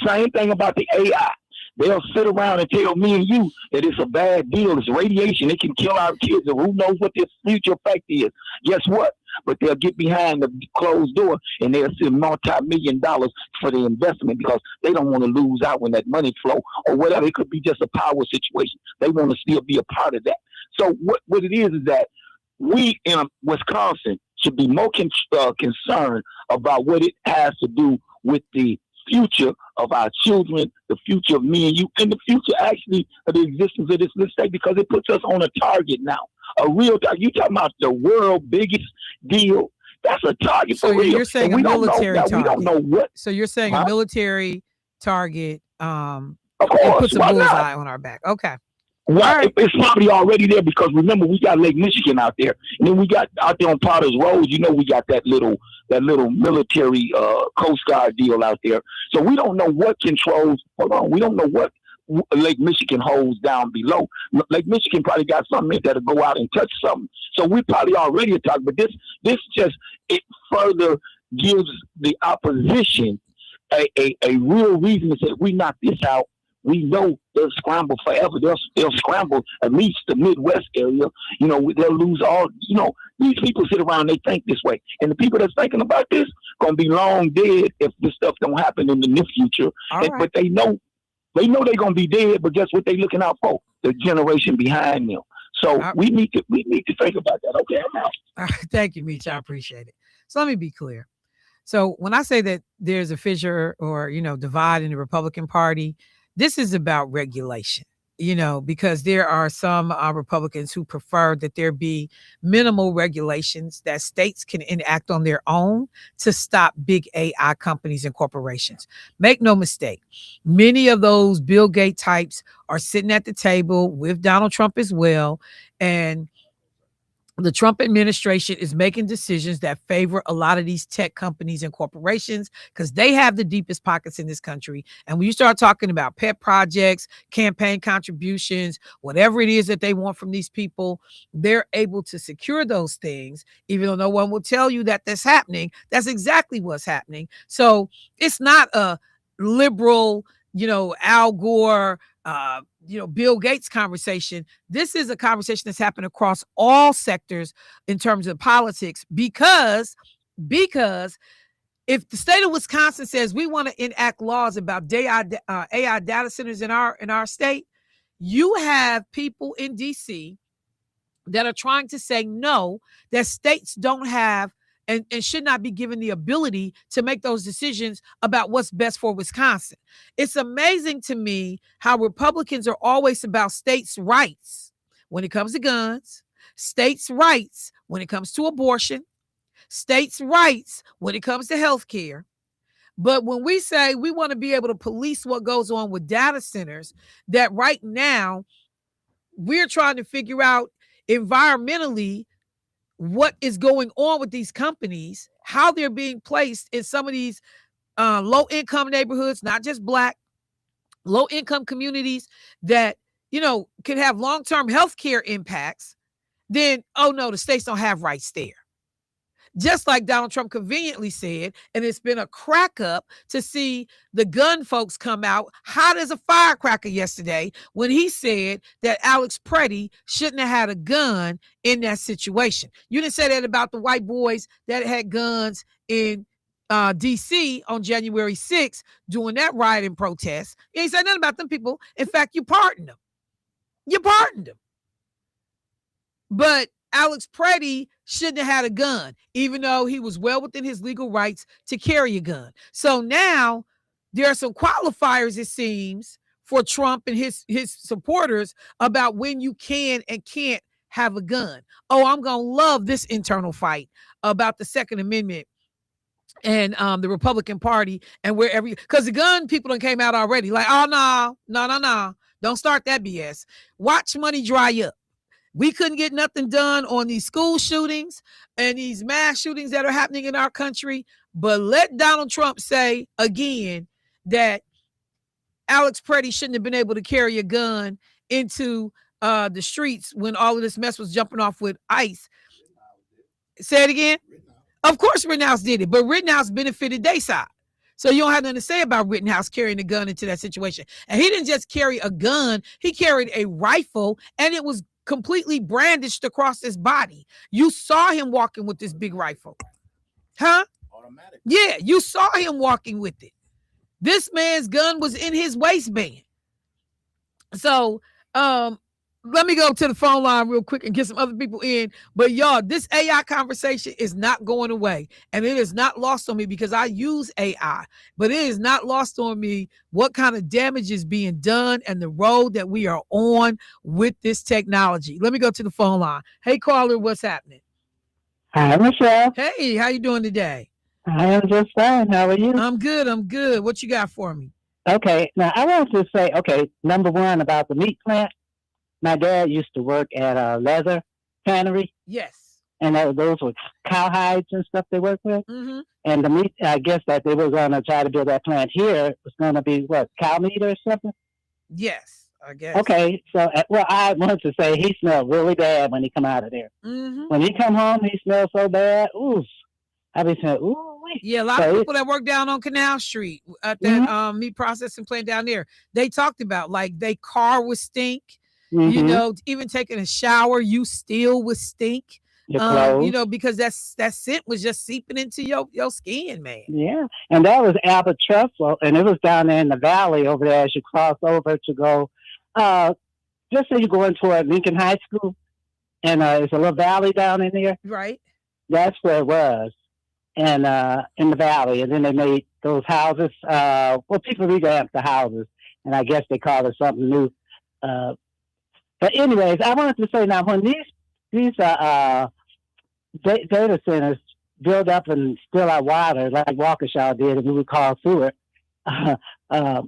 same thing about the AI. They'll sit around and tell me and you that it's a bad deal. It's radiation. It can kill our kids. And who knows what this future effect is? Guess what? But they'll get behind the closed door and they'll send multi-million dollars for the investment because they don't want to lose out when that money flow or whatever. It could be just a power situation. They want to still be a part of that. So what it is that we in Wisconsin should be more concerned about what it has to do with the future of our children, the future of me and you, and the future actually of the existence of this state, because it puts us on a target now. A real target. You talking about the world biggest deal? That's a target So for real. you're saying and a military target. We don't know what. So you're saying a military target. Of It course, puts a why bullseye not? on our back. Okay. Well, right. It's probably already there, because remember, we got Lake Michigan out there, and then we got out there on Potter's Road. You know, we got that little military Coast Guard deal out there. So we don't know what controls. Hold on, we don't know what Lake Michigan holds down below. Lake Michigan probably got something that'll go out and touch something. So we probably already talking, but this just it further gives the opposition a real reason to say, if we knock this out, we know they'll scramble forever. They'll scramble at least the Midwest area. You know, they'll lose all. You know, these people sit around, they think this way, and the people that's thinking about this gonna be long dead if this stuff don't happen in the near future. But they know they're gonna be dead. But guess what? They looking out for the generation behind them. So we need to think about that. Okay, I'm out. All right, thank you, Meech. I appreciate it. So let me be clear. So when I say that there's a fissure or divide in the Republican Party, this is about regulation, because there are some Republicans who prefer that there be minimal regulations that states can enact on their own to stop big AI companies and corporations. Make no mistake, many of those Bill Gates types are sitting at the table with Donald Trump as well. And the Trump administration is making decisions that favor a lot of these tech companies and corporations because they have the deepest pockets in this country. And when you start talking about pet projects, campaign contributions, whatever it is that they want from these people, they're able to secure those things, even though no one will tell you that that's happening. That's exactly what's happening. So it's not a liberal, Al Gore, Bill Gates conversation. This is a conversation that's happened across all sectors in terms of politics, because if the state of Wisconsin says we want to enact laws about AI data centers in our state, you have people in DC that are trying to say no, that states don't have and should not be given the ability to make those decisions about what's best for Wisconsin. It's amazing to me how Republicans are always about states' rights when it comes to guns, states' rights when it comes to abortion, states' rights when it comes to health care. But when we say we want to be able to police what goes on with data centers, that right now we're trying to figure out environmentally what is going on with these companies, how they're being placed in some of these low-income neighborhoods, not just Black, low-income communities that, can have long-term health care impacts. Then, oh no, the states don't have rights there. Just like Donald Trump conveniently said, and it's been a crack up to see the gun folks come out hot as a firecracker yesterday when he said that Alex Pretti shouldn't have had a gun in that situation. You didn't say that about the white boys that had guns in DC on January 6th doing that riot and protest. You ain't said nothing about them people. In fact, you pardoned them. You pardoned them. But Alex Pretti shouldn't have had a gun, even though he was well within his legal rights to carry a gun. So now there are some qualifiers, it seems, for Trump and his supporters about when you can and can't have a gun. Oh, I'm going to love this internal fight about the Second Amendment and the Republican Party and wherever, because the gun people done came out already. Like, oh, no. Don't start that BS. Watch money dry up. We couldn't get nothing done on these school shootings and these mass shootings that are happening in our country. But let Donald Trump say again that Alex Pretti shouldn't have been able to carry a gun into the streets when all of this mess was jumping off with ICE. Say it again. Of course Rittenhouse did it, but Rittenhouse benefited their side. So you don't have nothing to say about Rittenhouse carrying a gun into that situation. And he didn't just carry a gun, he carried a rifle, and it was completely brandished across his body. You saw him walking with this big rifle. Huh? Automatic. Yeah, you saw him walking with it. This man's gun was in his waistband. So let me go to the phone line real quick and get some other people in. But y'all, this AI conversation is not going away. And it is not lost on me because I use AI. But it is not lost on me what kind of damage is being done and the road that we are on with this technology. Let me go to the phone line. Hey, caller, what's happening? Hi, Michelle. Hey, how you doing today? I am just fine. How are you? I'm good. I'm good. What you got for me? Okay. Now, I want to say, number one about the meat plant. My dad used to work at a leather tannery. Yes. And those were cow hides and stuff they worked with. Mm-hmm. And the meat, I guess that they were going to try to build that plant here. It was going to be, cow meat or something? Yes, I guess. Okay. So, I want to say he smelled really bad when he come out of there. Mm-hmm. When he come home, he smelled so bad. Ooh. I be saying, ooh. Yeah, a lot of people that work down on Canal Street at that meat processing plant down there, they talked about like they car would stink. You know, even taking a shower, you still would stink. You know, because that scent was just seeping into your skin, man. Yeah, and that was Albert Trussell, and it was down there in the valley over there as you cross over to go. Just so you go into Lincoln High School, and it's a little valley down in there. Right. That's where it was. And in the valley, and then they made those houses. People revamped the houses, and I guess they called it something new. But anyways, I wanted to say now when these data centers build up and spill out water like Waukesha did, and we would call sewer by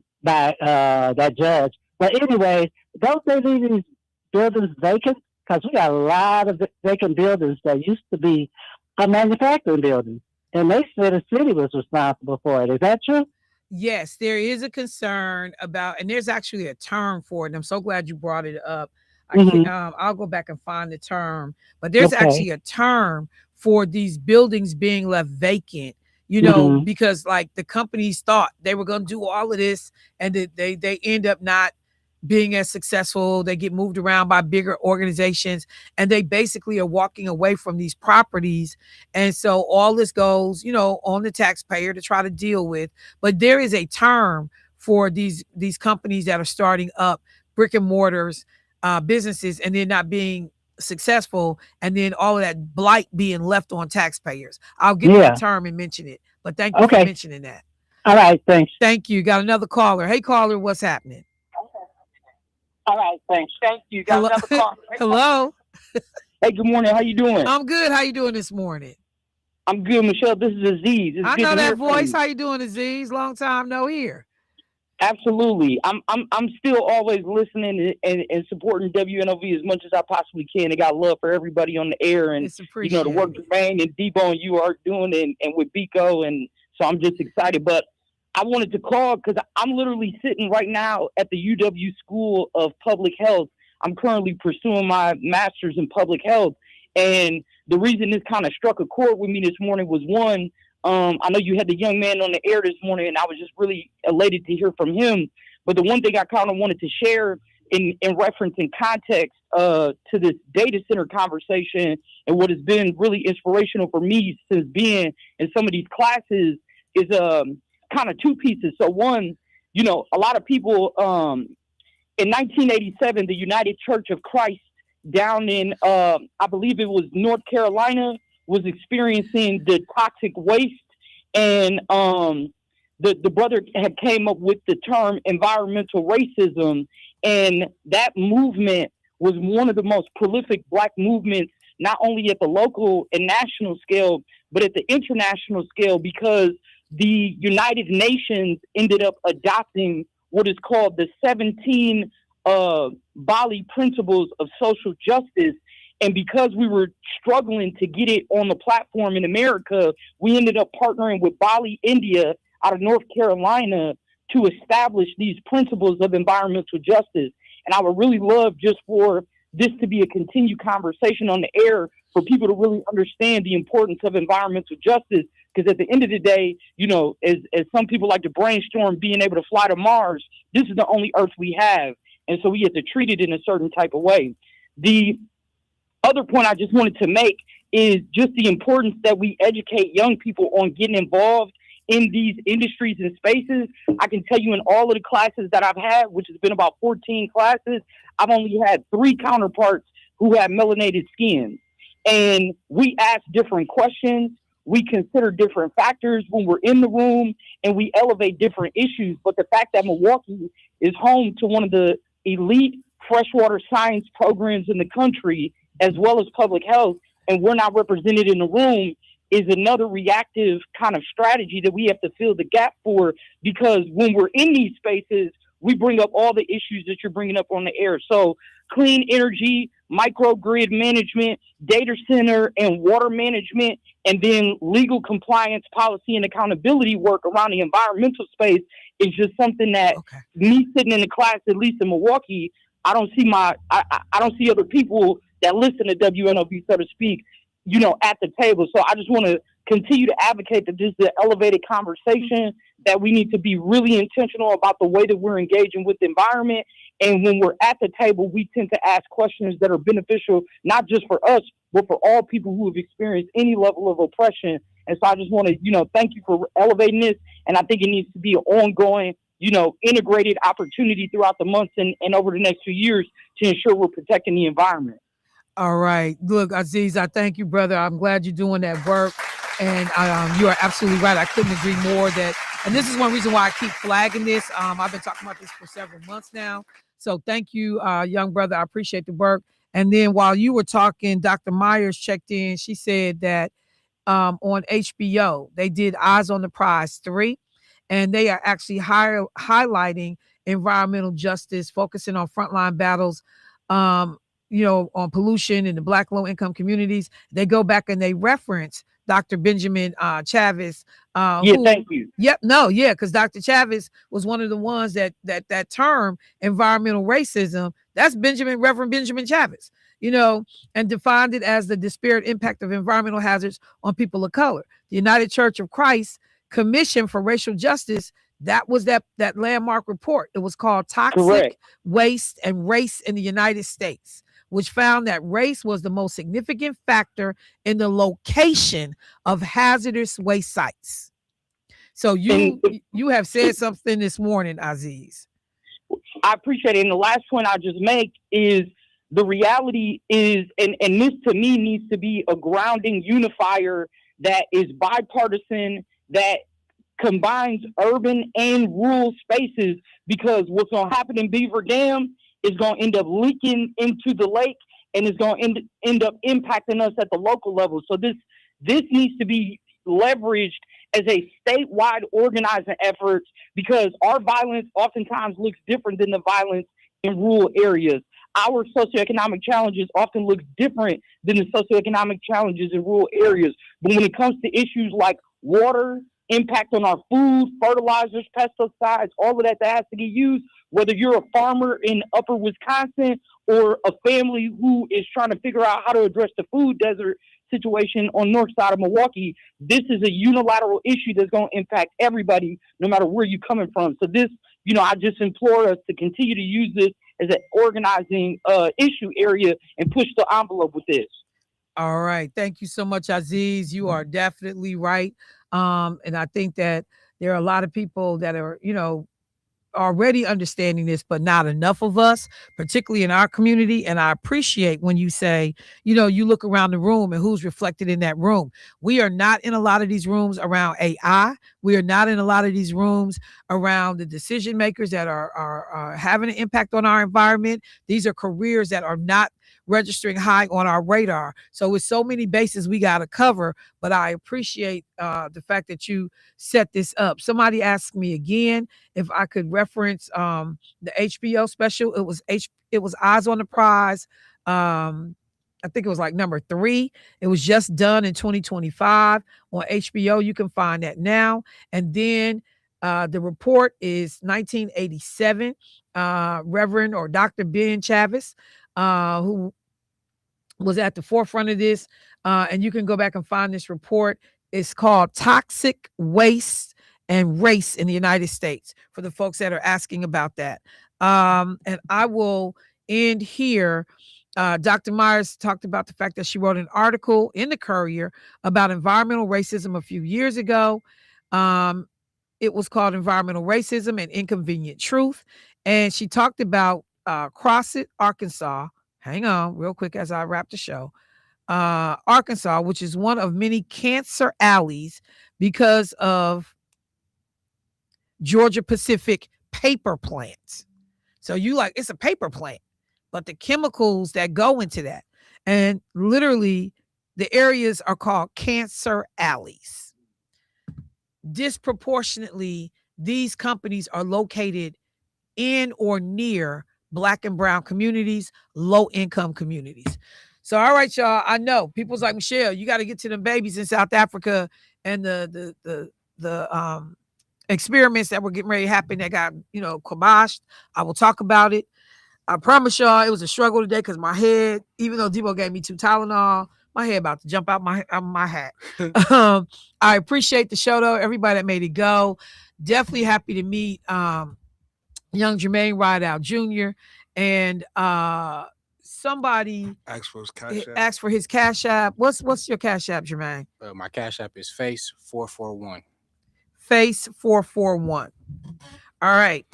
that judge. But anyways, don't they leave these buildings vacant? Because we got a lot of vacant buildings that used to be manufacturing buildings. And they said the city was responsible for it. Is that true? Yes, there is a concern about, and there's actually a term for it. And I'm so glad you brought it up. I'll go back and find the term, but there's actually a term for these buildings being left vacant. You know, because like the companies thought they were going to do all of this, and they end up not being as successful. They get moved around by bigger organizations, and they basically are walking away from these properties. And so all this goes, you know, on the taxpayer to try to deal with. But there is a term for these companies that are starting up brick and mortars businesses and then not being successful, and then all of that blight being left on taxpayers. I'll get that term and mention it. But thank you for mentioning that. All right, thanks. Thank you. Got another caller. Hey, caller, what's happening? All right, thanks. Thank you. Got another call. Hello. Hey, good morning. How you doing? I'm good. How you doing this morning? I'm good, Michelle. This is Aziz. I know that voice. How you doing, Aziz? Long time no hear. Absolutely. I'm still always listening and supporting WNOV as much as I possibly can. I got love for everybody on the air, and you know the work Jermaine and Debo and you are doing, and with Biko, and so I'm just excited. But I wanted to call because I'm literally sitting right now at the UW School of Public Health. I'm currently pursuing my master's in public health. And the reason this kind of struck a chord with me this morning was one, I know you had the young man on the air this morning, and I was just really elated to hear from him. But the one thing I kind of wanted to share in reference and context to this data center conversation and what has been really inspirational for me since being in some of these classes is kind of two pieces. So one, you know, a lot of people in 1987, the United Church of Christ down in, I believe it was North Carolina, was experiencing the toxic waste. And the brother had came up with the term environmental racism. And that movement was one of the most prolific Black movements, not only at the local and national scale, but at the international scale, because the United Nations ended up adopting what is called the 17 Bali Principles of Social Justice. And because we were struggling to get it on the platform in America, we ended up partnering with Bali, India, out of North Carolina, to establish these principles of environmental justice. And I would really love just for this to be a continued conversation on the air for people to really understand the importance of environmental justice. Because at the end of the day, you know, as some people like to brainstorm being able to fly to Mars, this is the only Earth we have. And so we have to treat it in a certain type of way. The other point I just wanted to make is just the importance that we educate young people on getting involved in these industries and spaces. I can tell you in all of the classes that I've had, which has been about 14 classes, I've only had 3 counterparts who have melanated skin. And we ask different questions. We consider different factors when we're in the room, and we elevate different issues. But the fact that Milwaukee is home to one of the elite freshwater science programs in the country, as well as public health, and we're not represented in the room, is another reactive kind of strategy that we have to fill the gap for, because when we're in these spaces, we bring up all the issues that you're bringing up on the air. So clean energy, microgrid management, data center and water management, and then legal compliance, policy, and accountability work around the environmental space is just something that me sitting in the class, at least in Milwaukee, I don't see other people that listen to WNOV, so to speak, you know, at the table. So I just want to continue to advocate that this is an elevated conversation, that we need to be really intentional about the way that we're engaging with the environment. And when we're at the table, we tend to ask questions that are beneficial, not just for us, but for all people who have experienced any level of oppression. And so I just want to, you know, thank you for elevating this. And I think it needs to be an ongoing, you know, integrated opportunity throughout the months and over the next few years to ensure we're protecting the environment. All right. Look, Aziz, I thank you, brother. I'm glad you're doing that work. And you are absolutely right. I couldn't agree more and this is one reason why I keep flagging this. I've been talking about this for several months now. So thank you, young brother. I appreciate the work. And then while you were talking, Dr. Myers checked in. She said that on HBO, they did Eyes on the Prize 3, and they are actually highlighting environmental justice, focusing on frontline battles, you know, on pollution in the Black low-income communities. They go back and they reference Dr. Benjamin Chavez. Thank you. Yep, no, yeah, because Dr. Chavez was one of the ones that term environmental racism. That's Reverend Benjamin Chavez, you know, and defined it as the disparate impact of environmental hazards on people of color. The United Church of Christ Commission for Racial Justice, that was that landmark report. It was called Toxic Waste and Race in the United States, which found that race was the most significant factor in the location of hazardous waste sites. So you have said something this morning, Aziz. I appreciate it. And the last point I'll just make is the reality is, and this to me needs to be a grounding unifier that is bipartisan, that combines urban and rural spaces, because what's going to happen in Beaver Dam is going to end up leaking into the lake, and it's going to end up impacting us at the local level. So this needs to be leveraged as a statewide organizing effort, because our violence oftentimes looks different than the violence in rural areas. Our socioeconomic challenges often look different than the socioeconomic challenges in rural areas. But when it comes to issues like water, impact on our food, fertilizers, pesticides, all of that has to get used, whether you're a farmer in upper Wisconsin or a family who is trying to figure out how to address the food desert situation on north side of Milwaukee, this is a unilateral issue that's going to impact everybody, no matter where you're coming from. So this, you know, I just implore us to continue to use this as an organizing issue area and push the envelope with this. All right. Thank you so much, Aziz. You are definitely right. And I think that there are a lot of people that are, you know, already understanding this, but not enough of us, particularly in our community. And I appreciate when you say, you know, you look around the room and who's reflected in that room. We are not in a lot of these rooms around AI. We are not in a lot of these rooms around the decision makers that are having an impact on our environment. These are careers that are not registering high on our radar. So with so many bases we got to cover, but I appreciate the fact that you set this up. Somebody asked me again if I could reference the HBO special. It was Eyes on the Prize. I think it was like number 3. It was just done in 2025 on HBO. You can find that now. And then the report is 1987. Reverend or Dr. Ben Chavez, who was at the forefront of this. And you can go back and find this report. It's called Toxic Waste and Race in the United States, for the folks that are asking about that. And I will end here. Dr. Myers talked about the fact that she wrote an article in the Courier about environmental racism a few years ago. It was called Environmental Racism and Inconvenient Truth. And she talked about Crossett, Arkansas. Hang on real quick as I wrap the show. Arkansas, which is one of many cancer alleys because of Georgia Pacific paper plants. So you like, it's a paper plant, but the chemicals that go into that, and literally the areas are called cancer alleys. Disproportionately, these companies are located in or near Black and brown communities, low income communities. So, all right, y'all. I know people's like, Michelle, you got to get to them babies in South Africa and the experiments that were getting ready to happen that got, kiboshed. I will talk about it. I promise y'all it was a struggle today because my head, even though Debo gave me 2 Tylenol, my head about to jump out my hat. I appreciate the show though. Everybody that made it go. Definitely happy to meet young Jermaine Rideout Jr. and somebody asked for his cash app. Asked for his cash app. What's your cash app, Jermaine? My cash app is Face441. Face441. All right.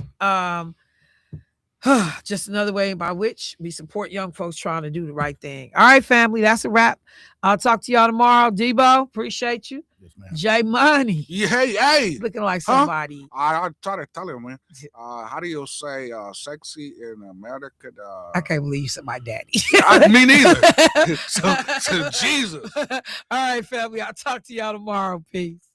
Just another way by which we support young folks trying to do the right thing. All right, family, that's a wrap. I'll talk to y'all tomorrow. Debo, appreciate you. Yes, ma'am. J Money. Yeah, hey. Looking like somebody. I try to tell him, man. How do you say sexy in America? I can't believe you said my daddy. Me neither. so Jesus. All right, family, I'll talk to y'all tomorrow. Peace.